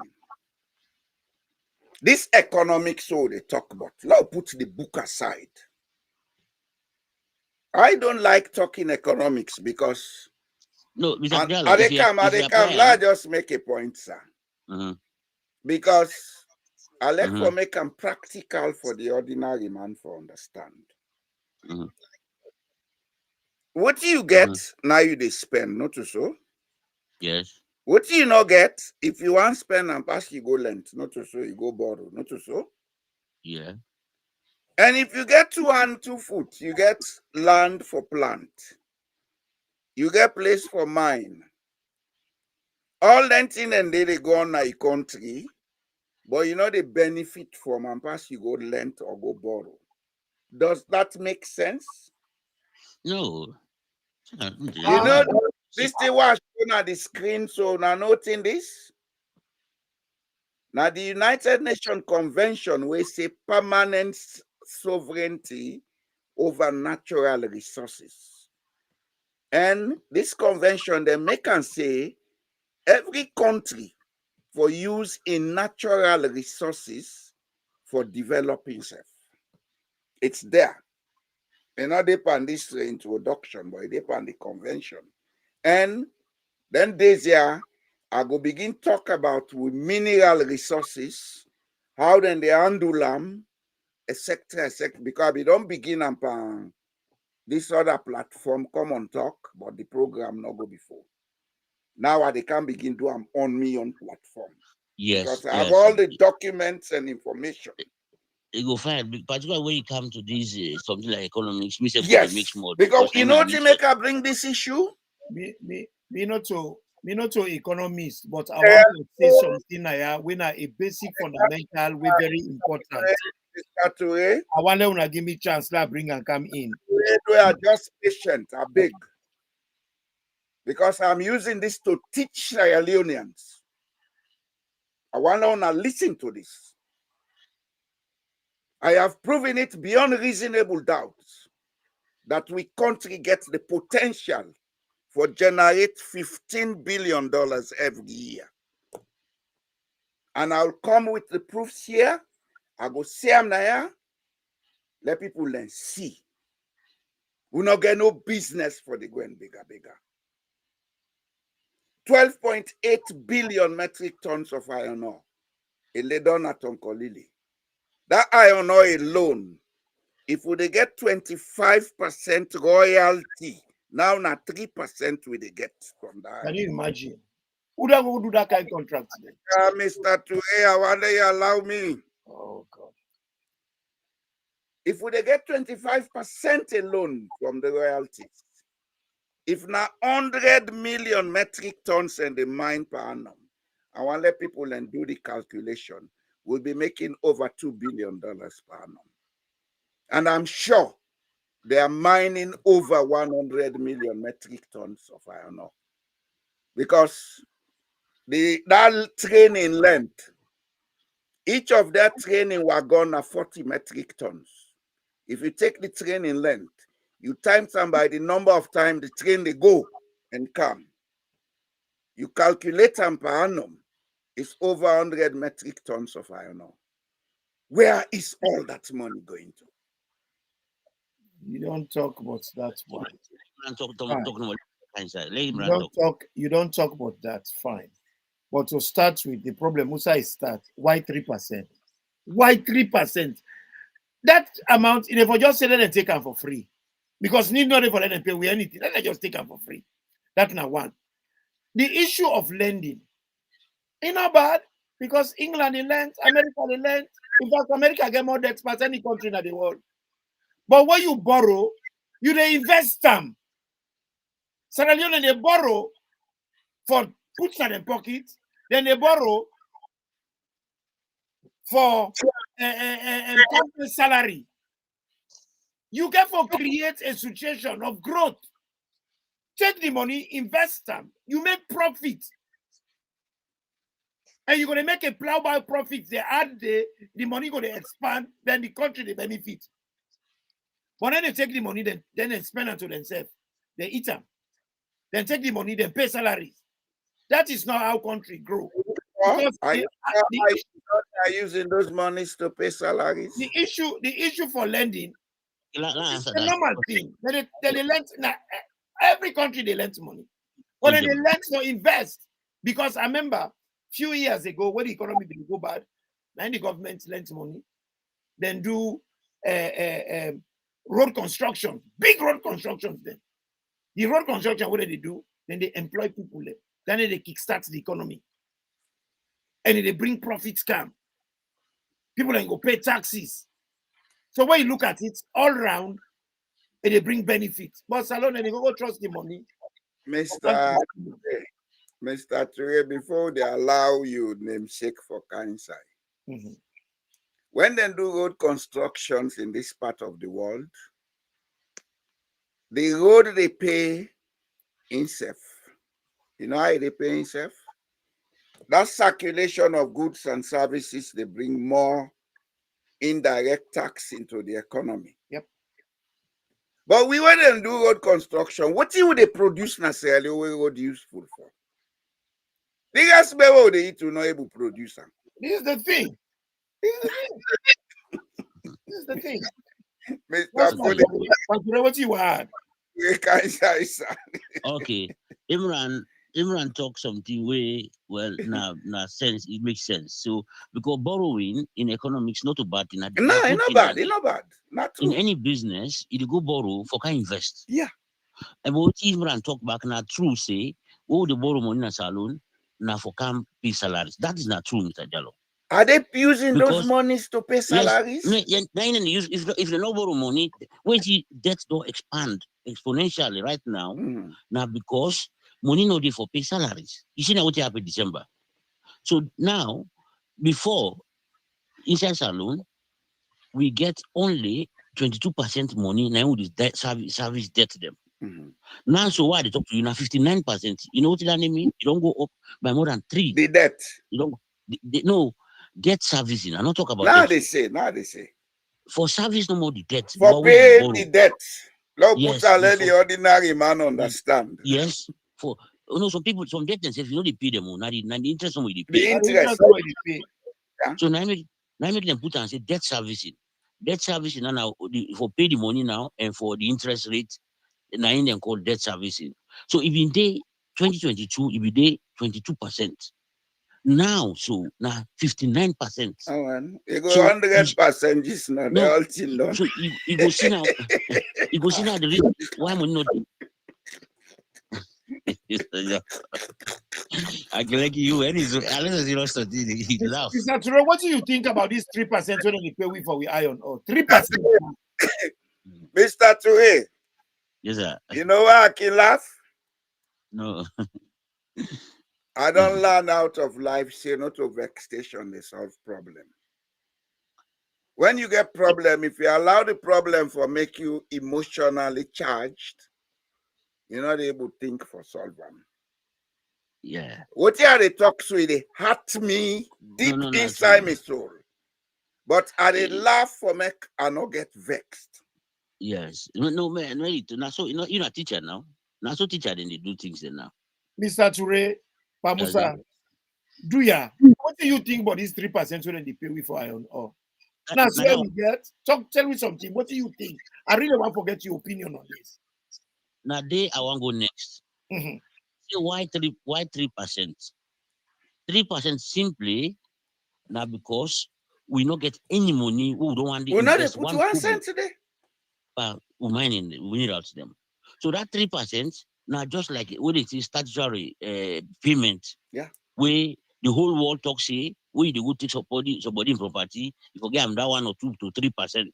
This economic so they talk about. Now put the book aside. I don't like talking economics because no, Mr. Let's just make a point, sir. Because I like for make them practical for the ordinary man for understand. What do you get now you they spend, not to so? Yes. What do you not get if you want spend and pass you go lent, not to so you go borrow, not to so? Yeah. And if you get 2 and 2 foot, you get land for plant. You get place for mine. All that thing and they go on a country, but you know they benefit from and pass you go lent or go borrow. Does that make sense? No. You know this thing was shown at the screen, so now noting this. Now the United Nations Convention we say permanent sovereignty over natural resources. And this convention, they make and say every country for use in natural resources for developing self. It's there. And not depend this introduction, but it depend the convention. And then this year, I go begin talk about with mineral resources, how then they handle them, etc., because we don't begin upon this other platform, come on talk, but the program not go before. Now they can begin to on me on platform. Yes. Because I have all the documents and information. You go find, particularly when you come to this something like economics, yes, mix more because you know to make I bring this issue. Me not to economist, but I want to say something here when a basic fundamental we very important. I want to give me chance to bring and come in. We are just patient, I beg. Because I'm using this to teach Sierra Leoneans. I want to listen to this. I have proven it beyond reasonable doubt that we country gets the potential for generate $15 billion every year. And I'll come with the proofs here. I go see them now. Let people then see. We not get no business for the going bigger. 12.8 billion metric tons of iron ore. It lay down at Tonkolili. That iron ore alone, if we get 25% royalty, now not 3% we they get from that. Can you imagine? Who da go do that kind of contract today? Mr. Toué, I wonder you allow me. Oh God. If we they get 25% alone from the royalties, if now 100 million metric tons in the mine per annum, I want to let people and do the calculation, we'll be making over $2 billion per annum. And I'm sure they are mining over 100 million metric tons of iron ore. Because that training length, each of their training wagon are 40 metric tons. If you take the training length, you time them by the number of times the train they go and come. You calculate them per annum, it's over 100 metric tons of iron ore. Where is all that money going to? You don't talk about that one. You don't talk about that, fine. But to start with, the problem, Musa, is start. Why 3%? Why 3%? That amount, if I just say let them take them for free, because need not for let them pay with anything, let them just take them for free. That's not one. The issue of lending, it's not bad, because England they lend, America they lend. In fact, America get more debts than any country in the world. But when you borrow, you they invest them. Sierra Leone they borrow for put in their pocket, then they borrow for company salary. You get for create a situation of growth. Take the money, invest them. You make profit. And you're going to make a plow by profit. They add the money going to expand, then the country they benefit. But then they take the money, then they spend it to themselves. They eat them. Then take the money, then pay salaries. That is not how country grow. Are using those monies to pay salaries? The issue for lending, it's a normal thing. They lend, now, every country they lend money. But then they lend to invest. Because I remember a few years ago when the economy didn't go bad, then the government lent money, then do road construction, big road constructions then. The road construction, what do they do? Then they employ people there. Then they kickstart the economy. And they bring profits come. People then go pay taxes. So when you look at it all around, and they bring benefits. But Salon and they go trust the money. Mr. Ture, before they allow you namesake for Kansai, when they do road constructions in this part of the world, the road they pay in SEF. You know how they pay in SEF? That circulation of goods and services, they bring more indirect tax into the economy. Yep. But we went and do road construction. What would they produce necessarily road useful for? The gas bevel they eat to not able to produce them. This is the thing. This is the thing. Mr. What you want? Okay. Imran talk something way well now sense it makes sense. So because borrowing in economics not too bad in it's not bad. Not true. In any business, you go borrow for can invest. Yeah. And what Imran talk back now true say, oh the borrow money in a salon now for can pay salaries. That is not true, Mr. Jallo. Are they using those monies to pay salaries? Yes, if they no borrow money, when the debts don't expand exponentially right now, now because money no dey for pay salaries. You see now what happened December. So now, before inside salon, we get only 22% money now with debt service debt to them. Now, so why they talk to you now 59%? You know what that mean? You don't go up by more than 3. The debt. You don't no debt servicing. I'm not talking about now debt. They say. For service no more the debt. For pay the debt. Lord, yes, put the ordinary man understand. Yes. For some people, some debt themselves, you know, they pay them now the interest on they pay. The interest pay. Yeah. So now make them put and say debt servicing. Debt servicing now for pay the money now and for the interest rate, now in them called debt servicing. So if in day 2022, if in day 22%. Now, so now 59%. Oh, man. You go 100% just now. No, so you go see now. You go see now the reason why money not. I can like you any unless you lost he laugh. What do you think about this 3% when they pay we for we iron or 3%? Mr. Ture. Yes, sir. You know why I can laugh? No. I don't learn out of life, say not to vexation, they solve problem. When you get problem, if you allow the problem for make you emotionally charged, you're not able to think for solve them. Yeah. What are they talks with? They hurt me deep No, inside true. my soul. But I they Eh, laugh for me and not get vexed. Yes. No, man, really. Now, so you're not teacher now. Now, so teacher then they do things then now. Mr. Ture, Yes, Pamusa, do ya? What do you think about this 3% when they pay we for iron ore? Now, so that we get, tell me something. What do you think? I really want to get your opinion on this. now day I want to go next. Mhm. Say why 3%? 3% simply now because we not get any money. We don't want to We know they invest put one 1 kobo, cent today. we mining we need out them. So that 3% now just like what it is statutory payment. Yeah. Where the whole world talks say where they go take somebody in property, you forget I'm that 1 or 2 to 3%.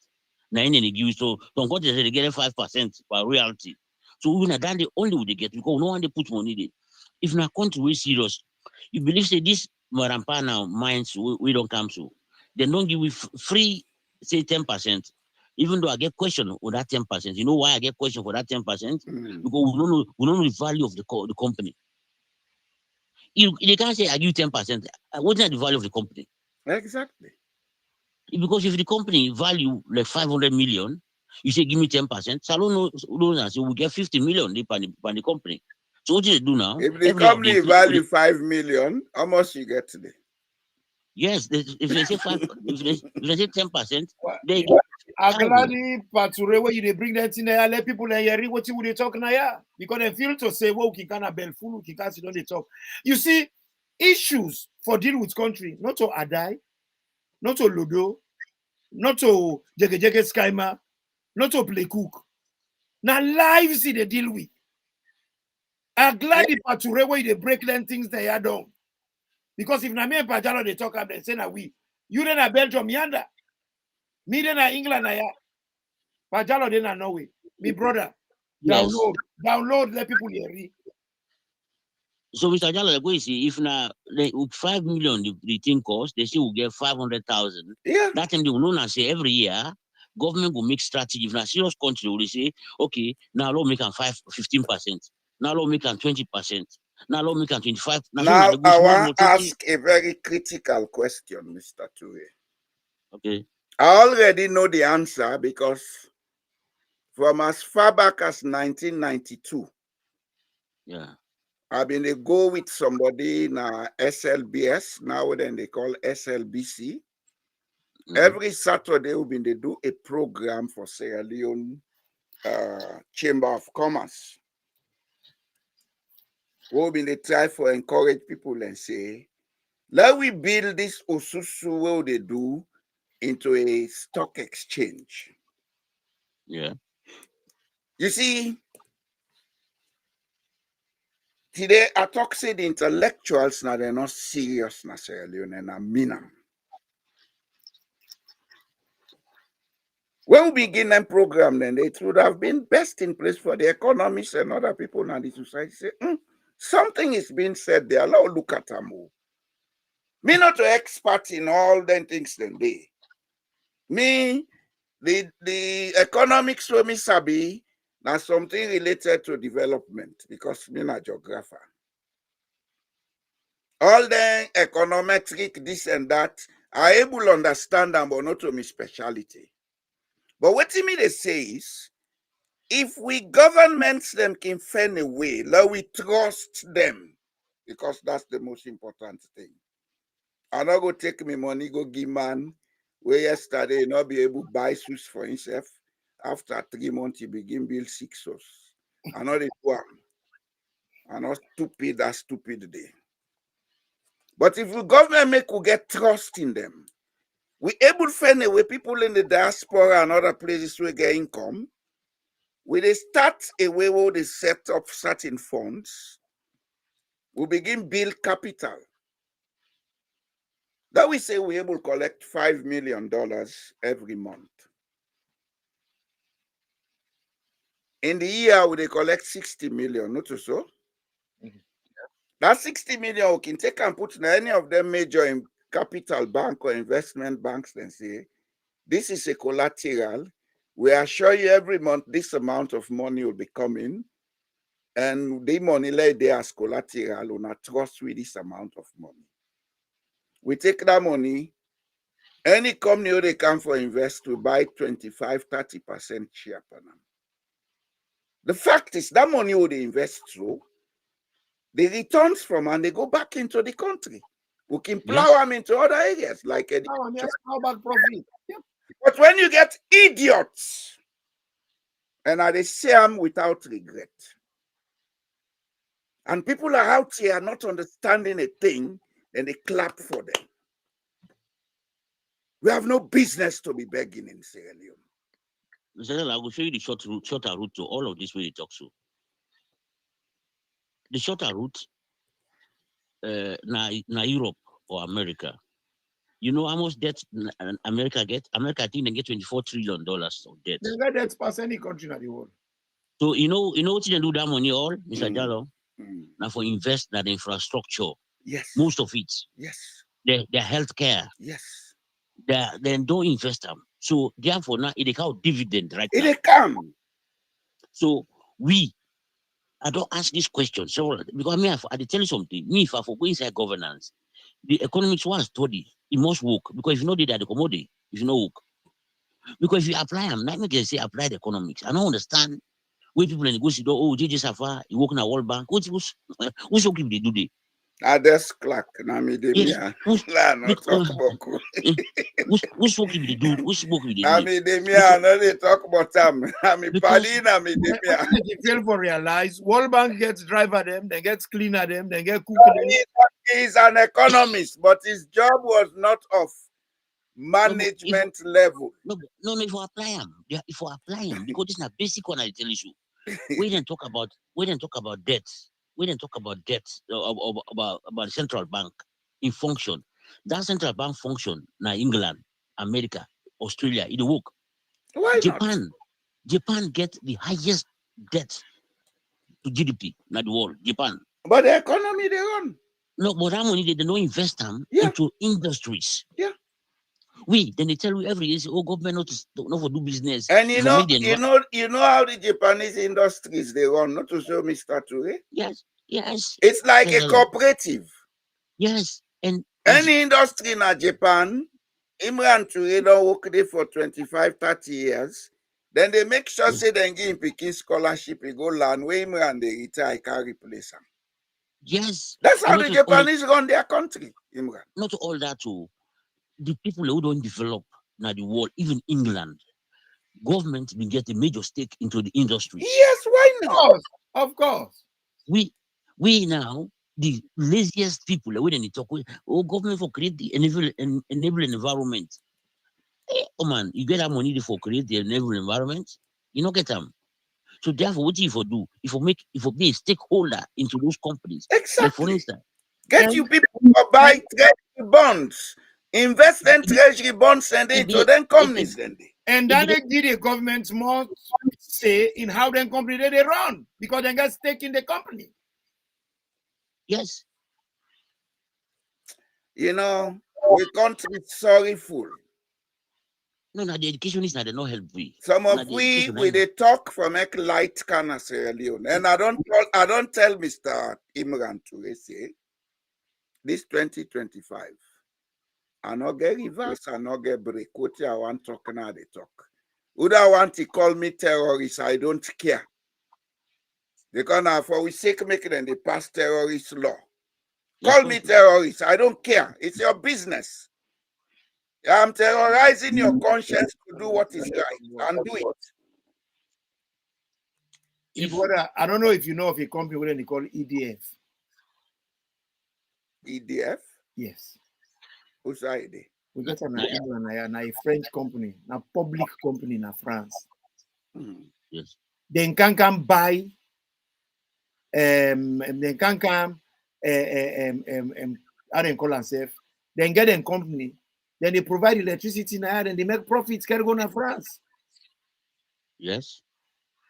Now in any give so don't go to say they get 5% for royalty. So we not the only way they get because no one they put money there. If na country we serious, you believe say this Marampa now mines we don't come to. They don't give we free say 10%. Even though I get question for that 10%, you know why I get question for that 10%? Because we don't know the value of the company. They can't say I give 10%. What's the value of the company? Exactly. Because if the company value like 500 million, you say give me 10%. Salon knows and say we get 50 million by the company. So what do they do now? If the company value 5 million, how much you get today? Yes, if they say 5, if they say 10%, they Aglani Pature, where you bring that in there, let people hear what you they talk now, because they feel to say, well, Kikana Belfulu, Kikasi don't they talk. You see, issues for deal with country, not to Adai, not to Ludo, not to Jege Skyma, not to play cook. Now lives they deal with. Aglani Pature, where they break them things they are done. Because if Nami and Pajalo they talk up, they say na we. You then a Belgium yanda. Me then a England na ya. Pajalo then a Norway. Me brother. yes. Download, let people hear. So Mr. Jalo, like we see, if now 5 million the thing cost, they say we get 500,000. Yeah. That time they will know and say every year government will make strategy. If na serious country, will say, okay, now law make 15%. Now law make 20%. Now law make 25%. Now I want to ask a very critical question, Mr. Ture. Okay. I already know the answer because from as far back as 1992, yeah, I've been to go with somebody in SLBS, now then they call SLBC. Every Saturday, we've been to do a program for Sierra Leone Chamber of Commerce. We've been to try for encourage people and say, let we build this Osusu what they do into a stock exchange. Yeah. You see, today I talk say the intellectuals now they're not serious na Sierra Leone and I mean them. When we begin that program, then it would have been best in place for the economists and other people in the society say, something is being said there. Now look at them. Me not an expert in all them things then they. Me, the economics where me sabi now something related to development because me not geographer. All the econometric, this and that, are able to understand them, but not to my speciality. But what me they say is, if we governments them can find a way, let we trust them, because that's the most important thing. I not go take me money, go give man, where yesterday not be able to buy shoes for himself. After 3 months, he begin build 6 shoes. I know they do. I not stupid, that stupid day. But if the government make we get trust in them, we able to find a way people in the diaspora and other places will get income. We they start a way where they set up certain funds, we begin build capital. That we say we're able to collect $5 million every month. In the year, we they collect 60 million, not so? That 60 million, we can take and put in any of them major in capital bank or investment banks and say, this is a collateral. We assure you every month this amount of money will be coming. and the money lay there as collateral on a trust with this amount of money. We take that money, any company who they come for invest to buy 25-30% share per annum. The fact is that money who they invest through, the returns from and they go back into the country. We can plow them into other areas like how about profit? Yep. But when you get idiots, and they say them without regret, and people are out here not understanding a thing, and they clap for them. We have no business to be begging in Sierra Leone. I will show you the shorter route to all of this way they talk so. The shorter route, na Europe or America. You know how much debt America get? America, I think they get $24 trillion of debt. They get debt past any country in the world. So you know what they do that money all, Mr. Jallo? Now for invest in the infrastructure. Yes. Most of it. Yes. Their healthcare. Yes. They don't invest them. So therefore now it account dividend right now. It come. So I don't ask this question. So because I tell you something. If I go inside governance, the economics was study. It must work. Because if you know the commodity, if you know work. Because if you apply them, not make say apply the economics. I don't understand where people in the go see, oh, JJ Safa, you work in a World Bank. What's okay they do they? That's Clark. Who's working they do? Who's working they do? They talk about them. They fail for realize World Bank gets driver them, they get cleaner them, they get cook them. He's an economist, but his job was not of management level. No, if you apply them, because this is a basic one I tell you. We didn't talk about debt. We didn't talk about debt about the central bank in function. That central bank function now England, America, Australia, it work. Why Japan? not? Japan get the highest debt to GDP in the world. Japan. But the economy they run. No, but that money they don't invest them into industries. Yeah. Then they tell you every year, oh, government not for do business. And you know how the Japanese industries they run, not to show Mr. Ture? Yes. It's like a cooperative. Yes. And any industry in Japan, Imran Ture don't work there for 25-30 years. Then they make sure say they give him Peking scholarship, he go learn where Imran they retire, can't replace him. Yes. That's how the Japanese run their country, Imran. Not all that too. The people who don't develop now the world, even England, government will get a major stake into the industry. Yes, why not? Of course. We now the laziest people when they talk. Oh, government for create the enabling environment. Oh man, you get that money for create the enabling environment, you don't get them. So therefore, what if you do? If you be a stakeholder into those companies, exactly. Like for instance, get you people to buy treasury bonds, invest in treasury bonds, and into them companies. And then they give the government more say in how them company they run because they got stake in the company. Yes. You know, we country is sorry fool. No, the education is not they not help we. Some of we they talk for make light can of Sierra Leone. And I don't tell Mr. Imran to say this 2025. I not get reverse, I not get break. What I want talk now they talk. Would I want to call me terrorist? I don't care. Because now for we sake making them they pass terrorist law. Call me terrorist. I don't care. It's your business. I'm terrorizing your conscience to do what is right and do it. I don't know if you know of a company where they call EDF. EDF? Yes. Who's that? We got a French company, a public company in France. Yes. They can come buy. They can come. I don't call themselves. Then get a company. Then they provide electricity now, and they make profits. Can go to France. Yes.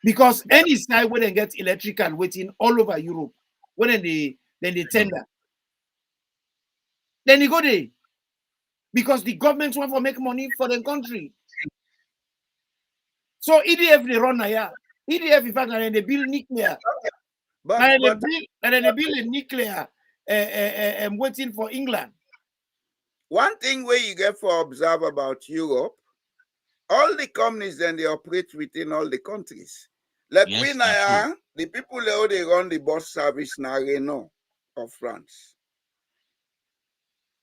Because any side where they get electrical waiting all over Europe, when they tender, then they go there. Because the government want to make money for the country. So EDF they run here. EDF in fact they build nuclear. And then the bill in nuclear waiting for England. One thing where you get for observe about Europe, all the companies then they operate within all the countries. Like Yes, we now, the people there they run the bus service now Renault of France.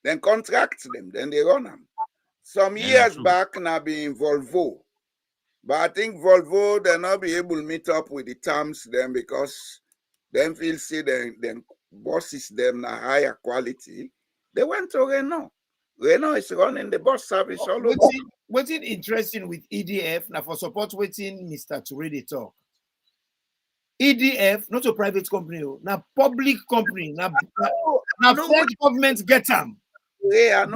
Then contract them, then they run them. Some years back now being Volvo. But I think Volvo they'll not be able to meet up with the terms then because them feel say then buses them na higher quality. They went to Renault. Renault is running the bus service all over. What's interesting with EDF now for support waiting Mr. Turedi talk. EDF, not a private company, now public company, now French government get them. Yeah,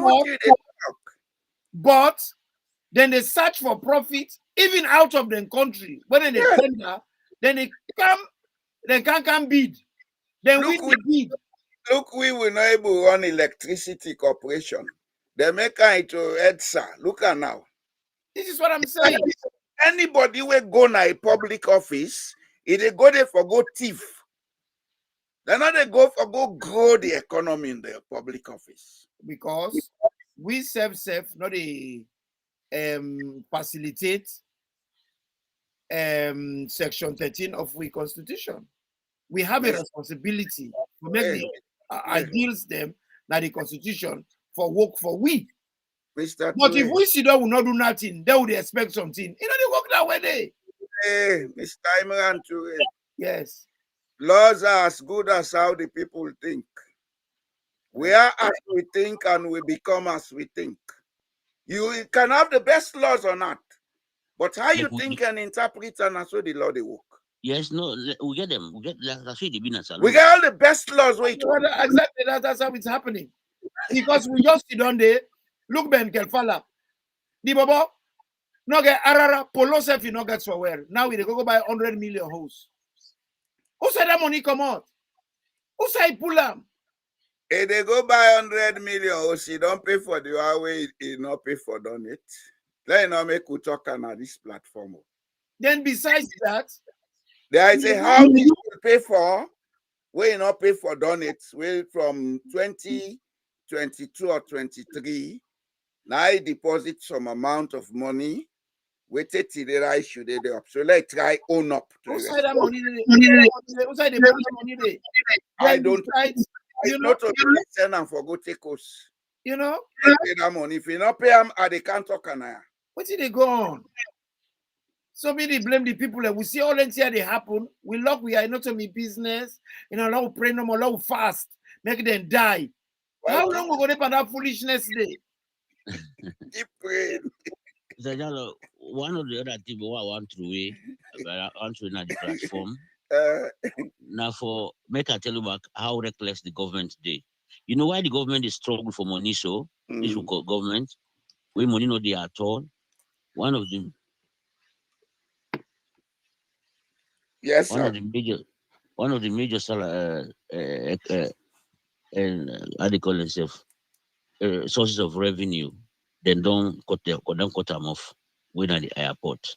but then they search for profit even out of the country. When they tender, then they can't come bid. Then we bid. Look, we were not able to run electricity corporation. They make it to EDSA. Look at now. This is what I'm saying. Anybody will go to a public office, if they go there for go thief. They're not they go for go grow the economy in the public office. Because we self not a facilitate section 13 of we constitution. We have a responsibility to make the ideals them that the constitution for work for we. Mr. But if we sit down will not do nothing, they would expect something. You know they work that way they. Hey, Mr. Imran Toure. Yes. Laws are as good as how the people think. We are as we think and we become as we think. You can have the best laws or not, but how you think and interpret and that's how the law they work. Yes, no, we get them. We get that's what the we get all the best laws. Wait, exactly that's how it's happening. Because we just sit down there, look Ben Kelfala. The Bobo, no get Arara, Polo self, you no get for where. Now we go buy 100 million house. Who said that money come out? Who say pull them? If they go buy 100 million house, you don't pay for the Huawei, you not pay for done it. Let not make you talk on this platform. Then besides that, there is a house you pay for, where you not pay for done it, where from 2022 or 23, now you deposit some amount of money, wait till the right should they up. So let's try own up. Who said that money? Who said the money? I don't. You know, not to send and for go take us. You know, pay that money. If you not pay them, they can't talk on. What did they go on? Somebody blame the people that we see all that here they happen. We lock, we are not to me business, you know, allow pray no more, allow fast, make them die. Well, how long we go for that foolishness day? Keep praying. One of the other things I want to way, I want to know the platform. Now for make I tell you back how reckless the government did. You know why the government is struggling for money so this government we money not there at all. One of the one of the major how they call themselves sources of revenue, then don't cut them off when at the airport.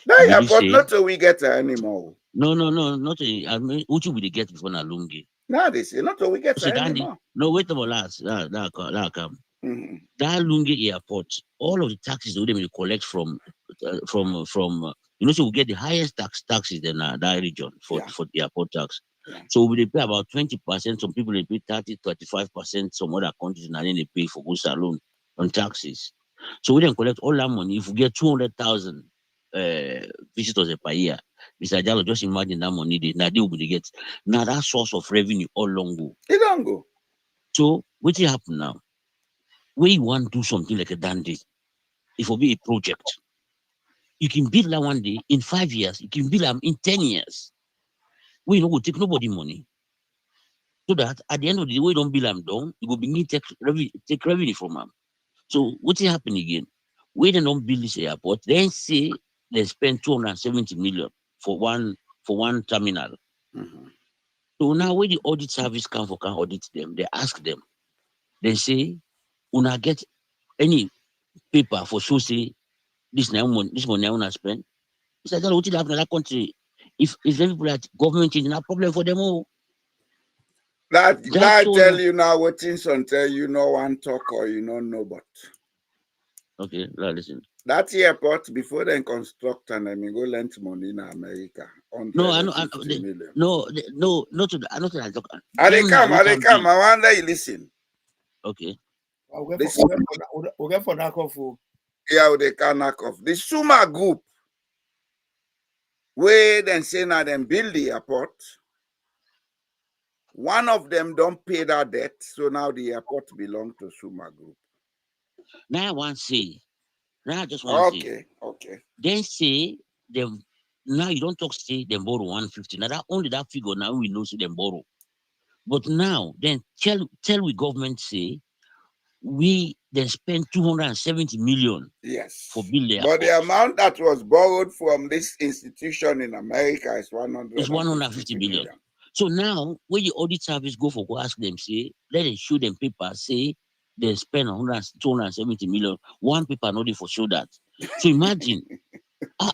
The airport not till we get anymore. No, not I mean, what you will get before Nalungi? No, they say not till we get anymore. No, wait a minute, that come. That Lungi airport, all of the taxes that they collect from you know, so we get the highest taxes in that region for the airport tax. Yeah. So we pay about 20%. Some people they pay 30-35%. Some other countries and then they pay for goods alone on taxes. So we then collect all that money. If we get 200,000 visitors per year, Mr. Jallo, just imagine that money they will get. Now that source of revenue all long go. It don't go. So what will happen now? We want to do something like a dandy. It will be a project. You can build that one day in 5 years. You can build them in 10 years. We don't go take nobody money. So that at the end of the day, we don't build them down. You will begin to take revenue from them. So what will happen again? We don't build this airport. Then say they spend 270 million for one terminal. So now when the audit service can audit them, they ask them. They say, "Una get any paper for show say this money I wanna spend?" It's like what did happen in that country If people that government is not problem for them all. That shows tell you now what things until you know one talk or you don't know but. Okay, now listen. That airport before they construct and then go lend money in America. No, I know. Million. No, not to the. I know to that. Are they come? I wonder you listen. Okay. We'll get for knockoff. Yeah, they can knock off. The Suma group, where then say now them build the airport. One of them don't pay that debt, so now the airport belongs to Suma group. Now I want to say. Now I just want to say. Okay. Then say them. Now you don't talk say them borrow 150. Now that only that figure now we know say them borrow. But now then tell we government say we then spend 270 million. Yes. For building. But the amount that was borrowed from this institution in America is 150 billion. So now when the audit service go ask them, say, let them show them paper, say they spend 270 million. One paper not for show that. So imagine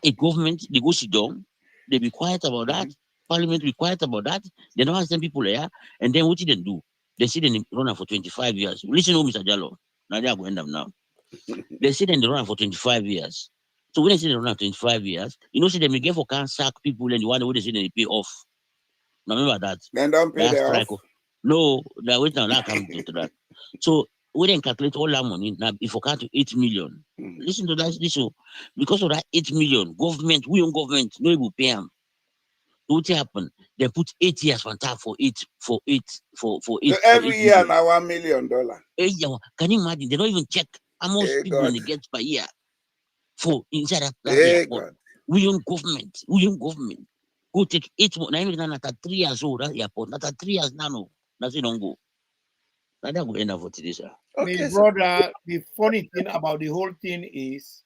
a government, they go sit down, they be quiet about that, parliament be quiet about that, they don't ask them people there, and then what did they do? They sit in the runner for 25 years. Listen to Mr. Jallo. Now they are going to end up now. They sit in the run for 25 years. So when they sit in the run for 25 years, you know, see them again for can sack people and the one who they say they pay off. Now remember that. Then don't pay them off. No, they're waiting on that come to that. So we then calculate all that money. Now if we count to 8 million. Listen to that. Listen, because of that 8 million, government, we own government, no will pay them. What happen? They put 8 years on top for 8. So every year now $1 million. Can you imagine? They don't even check how much people they get per year for inside that airport. We own government. Go take 8 months. Now even after 3 years old, that airport. After 3 years now, no. That's it don't go. Now that will end up for today, sir. Okay, my brother, the funny thing about the whole thing is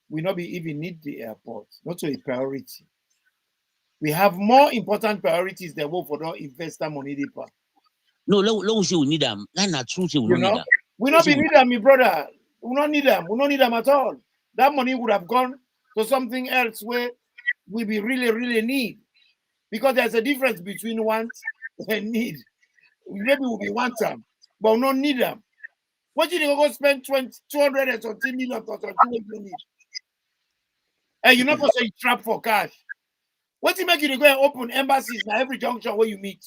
we not be even need the airport, not a priority. We have more important priorities than what for the investor money deeper. No, let us say we need them. That's not true. Say we don't need them. We not be need them, my brother. We don't need them. We don't need them at all. That money would have gone to something else where we be really need. Because there's a difference between want and need. Maybe we want them, but we don't need them. What did you go spend 230 million or something you need? And you're not going to say trap for cash. What you make you go and open embassies at every junction where you meet?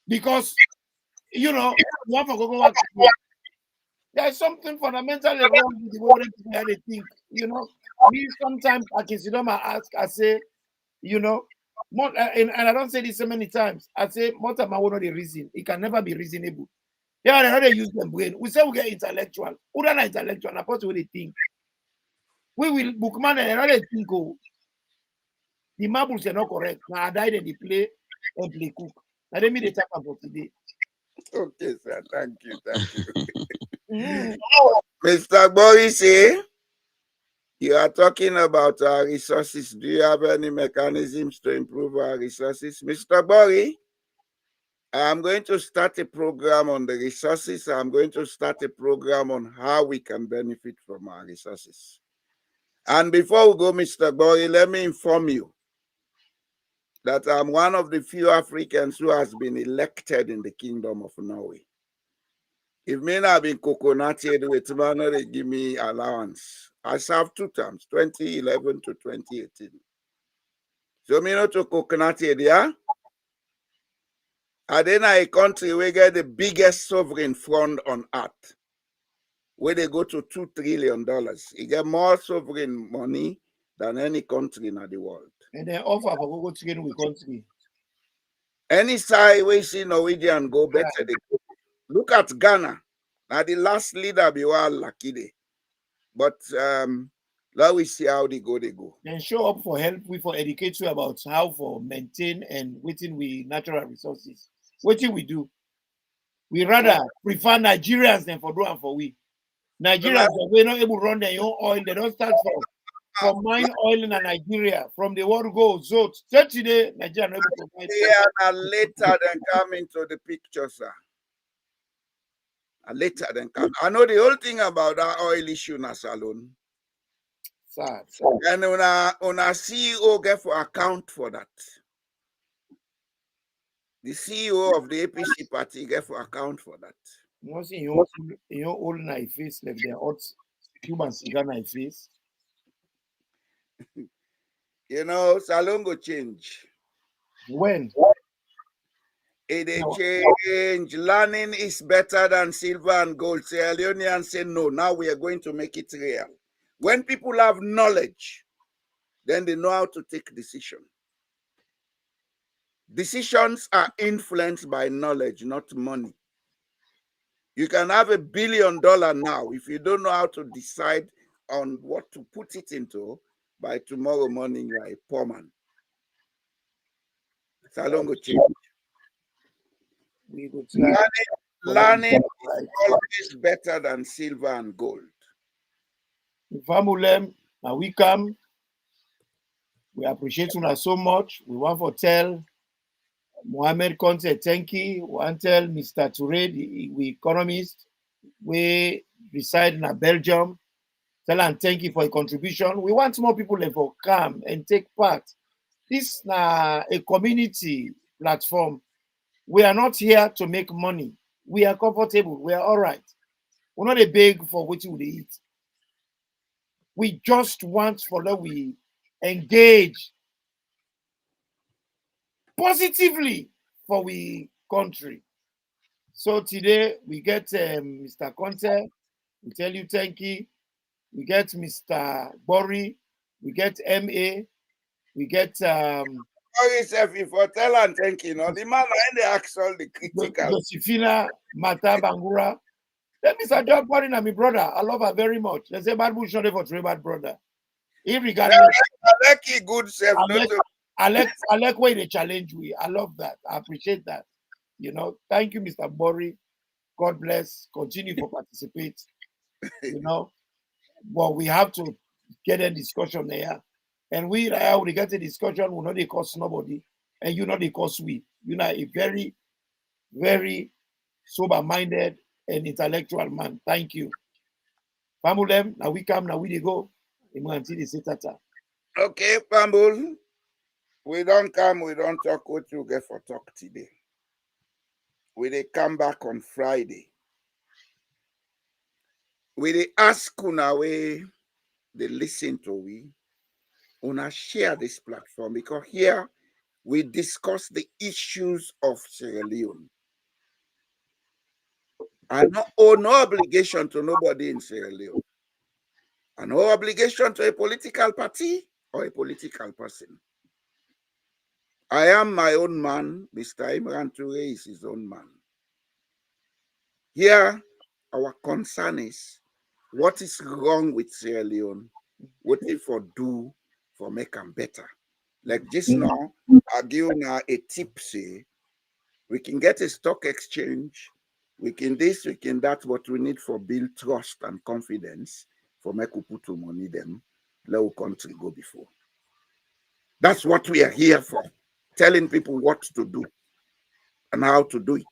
Because you know, you want to go work. There's something fundamentally wrong with the way they think. You know, me sometimes I can sit down and ask, I say, you know, more, and I don't say this so many times. I say, most of my own the reason. It can never be reasonable. Yeah, they don't use them brain. We say we get intellectual. Who don't intellectual? I what they think. We will bookman and another think. Oh, the marbles are not correct. Now I died and they play and play cook. Now let me the talk about today. Okay, sir. Thank you. Mr. Boris, you are talking about our resources. Do you have any mechanisms to improve our resources? Mr. Boris, I'm going to start a program on the resources. I'm going to start a program on how we can benefit from our resources. And before we go, Mr. Boris, let me inform you that I'm one of the few Africans who has been elected in the Kingdom of Norway. If me have been coconuted with man, they give me allowance. I served 2 terms, 2011 to 2018. So me not to coconuted, yeah? And then a country we get the biggest sovereign fund on earth, where they go to $2 trillion. You get more sovereign money than any country in the world. And they offer for go together with country. Any side we see Norwegian go better. Yeah. Look at Ghana. Now the last leader be all lucky day. But now we see how they go. Then show up for help, we for educate you about how for maintain and waiting with natural resources. What do we do? We rather prefer Nigerians than for do and for we. Nigerians we're not able to run their own oil, they don't start from mine oil in Nigeria, from the world goes. So today, Nigeria not able to provide. Yeah, later than come into the picture, sir. Later than come. I know the whole thing about that oil issue, Nasalon. Sad. And on a CEO get for account for that. The CEO of the APC party get for account for that. You see, your old knife face like they're hot Cuban cigar knife face. You know, Salon go change. When? It change. Learning is better than silver and gold. Sierra Leoneans say no. Now we are going to make it real. When people have knowledge, then they know how to take decision. Decisions are influenced by knowledge, not money. You can have $1 billion now. If you don't know how to decide on what to put it into, by tomorrow morning, you are a poor man. Salon go change. We go try. Learning is always better than silver and gold. Famulem, now we come. We appreciate you so much. We want to tell Mohamed Conte thank you. We want to tell Mr. Toure, the economist, we reside in Belgium. Tell him thank you for your contribution. We want more people to come and take part. This is a community platform. We are not here to make money. We are comfortable. We are all right. We're not a beg for what we eat. We just want for that we engage positively for we country. So today we get Mr. Conte. We tell you thank you. We get Mr. Bori. We get MA. We get If you tell and thank you, the man and the actual the critical. Josephina Mata Bangura. Then Mr. John Bori and my brother. I love her very much. They say bad bush not for three bad brother. If regarding I like good self. I like why they challenge we. I love that. I appreciate that. You know, thank you, Mr. Bori. God bless. Continue to participate. You know, but we have to get a discussion there. And we get a discussion, will not they cost nobody, and you know they cost we. You know, a very, very sober-minded and intellectual man. Thank you. Famulem, now we come, now we go. Okay, Pambul. We don't come, we don't talk what you get for talk today. We they come back on Friday. We they ask una way they listen to we. Una share this platform because here we discuss the issues of Sierra Leone. I owe no obligation to nobody in Sierra Leone. And no obligation to a political party or a political person. I am my own man. Mr. Imran Toure is his own man. Here, our concern is what is wrong with Sierra Leone? What if for do for make them better? Like just now, I give now a tip say, we can get a stock exchange, we can this, we can that, what we need for build trust and confidence for make we put money them, let our country go before. That's what we are here for, telling people what to do and how to do it.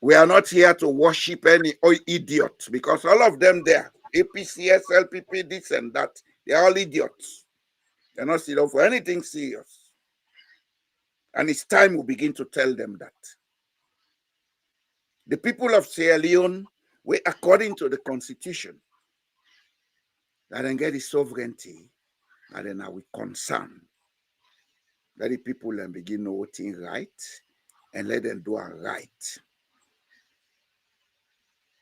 We are not here to worship any idiot because all of them there, APC, SLPP, this and that, they're all idiots. They're not sitting for anything serious. And it's time we begin to tell them that. The people of Sierra Leone, we, according to the constitution, that then get the sovereignty, and then are we concerned that the people then begin voting right and let them do it right.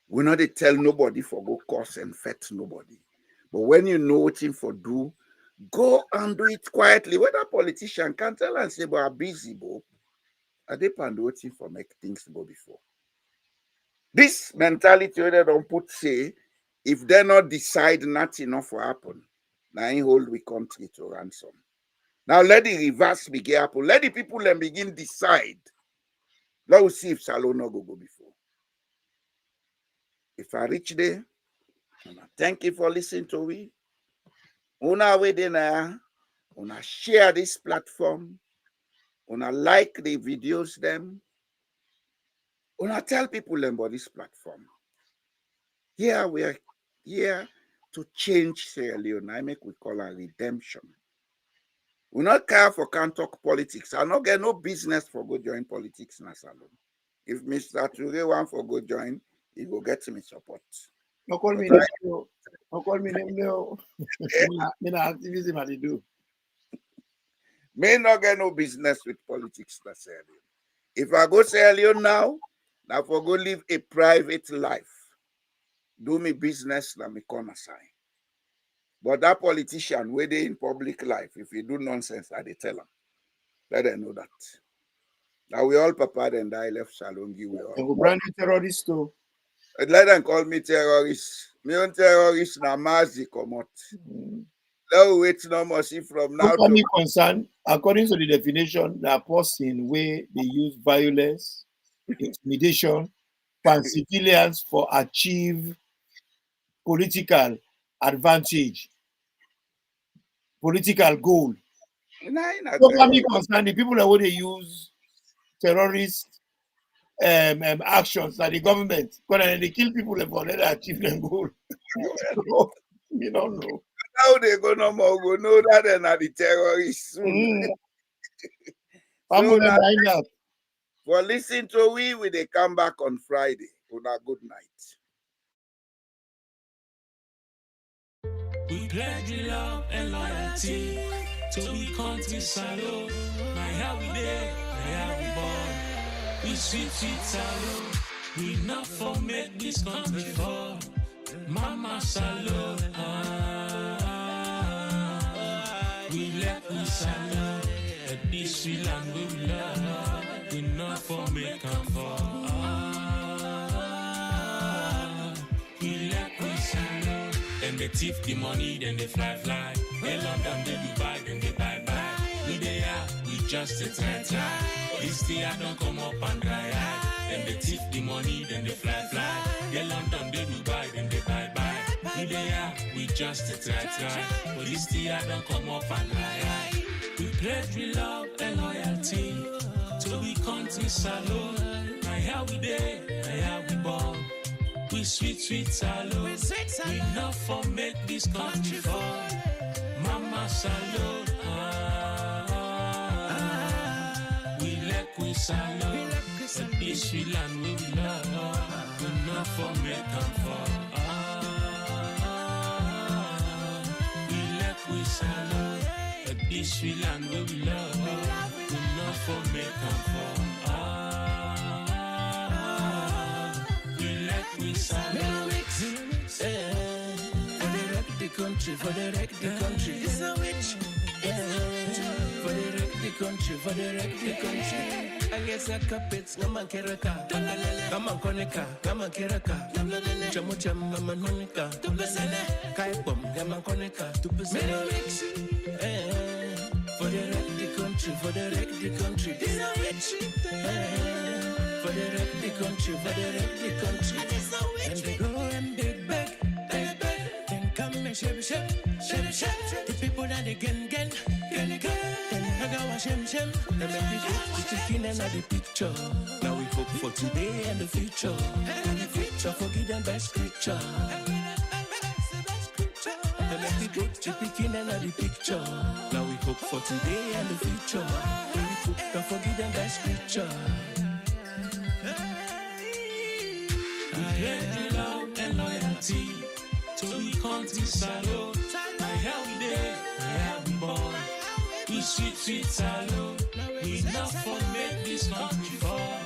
We not they tell nobody for go cause and fet nobody. But when you know what for do, go and do it quietly. Whether politician can tell and say, but are busy, but are they waiting for make things go before? This mentality where they don't put say, if they not decide not enough will happen, now in hold we country to ransom. Now let the reverse begin happen. Let the people then begin decide. Let us see if Salon no go before. If I reach there, thank you for listening to me. Una way there, una share this platform, una like the videos them, una tell people about this platform. Here we are here to change Sierra Leone. I make we call a redemption. We not care for can't talk politics. I not get no business for go join politics in a salon. If Mr. Toure want for go join, he go get me support. No call me name. No call me name. No. Me na activism I dey do. May not get no business with politics in Sierra Leone. If I go Sierra Leone now for go live a private life. Do me business, na me corner sign. But that politician, where they in public life, if you do nonsense, I they tell them. Let them know that. Now we all prepared and I left Salongi. We all. They go brand new terrorist too. Let them call me terrorist. Me on terrorist na mazi komot. Now wait no more see from now to me concern, according to the definition, the person where they use violence, intimidation, and civilians for achieve political advantage, political goal. So for me concern, the people that they use terrorist actions like the government, because they kill people for that achieve their goal. So, we don't know. How they go no more go know that they're not the terrorists. So that, for listening to we they come back on Friday. Good night. We pledge love and loyalty to be country salute. My how we there, my how we born. We sweet salute. We not for make this country fall. Mama salute. We let we salute. At this we land we love. We not for make them fall. We let we salute. Then they thief the money, then they fly. They London, they Dubai, then they bye. We they are, we just a try. This thing I don't come up and dry eye. Then they thief the money, then they fly. They London, they Dubai, then they bye. We they are, we just a try. But this thing I don't come up and dry eye. We pledge we love and loyalty to be country salute. My how we there, my how we born. We sweet salute. We not for make this country fall. Mama salute. We let we salute. But this we land we love. We not for make them fall. We let we salute. But this we land we love. We not for make them fall. We salute. For the wreck the country. It's a witch. For the wreck the country. I guess I carpets, Gaman Keraka, Gaman Koneka, Gaman Keraka, Chamucham, Gaman Honika, Kaipom, Gaman Koneka, for the wreck the country. It's a witch. For the wreck the country. And they go and they beg. Come and shake. The people that they gen. Then I go and shem. They make me put the chicken in the picture. Now we hope for today and the future. Forgive them by scripture. They make me put the chicken in the picture. Now we hope for today and the future. Forgive them by scripture. We pledge love and loyalty to be country salute. My how we there, my how we born. We sweet salute. We not for make this country fall.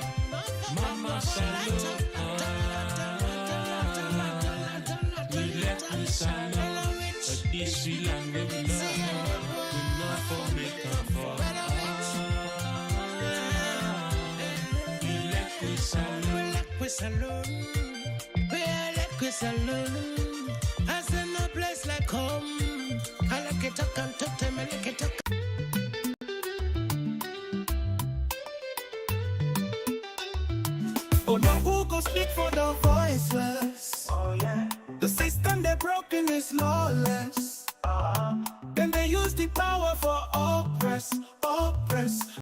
Mama salute. We let we salute. But this we land we love. We not for make them fall. We let we salute. We salute. As in no place like home. I like it talk and talk to me like it talk. Oh no, who go speak for the voiceless? Oh yeah. The system they broken is lawless.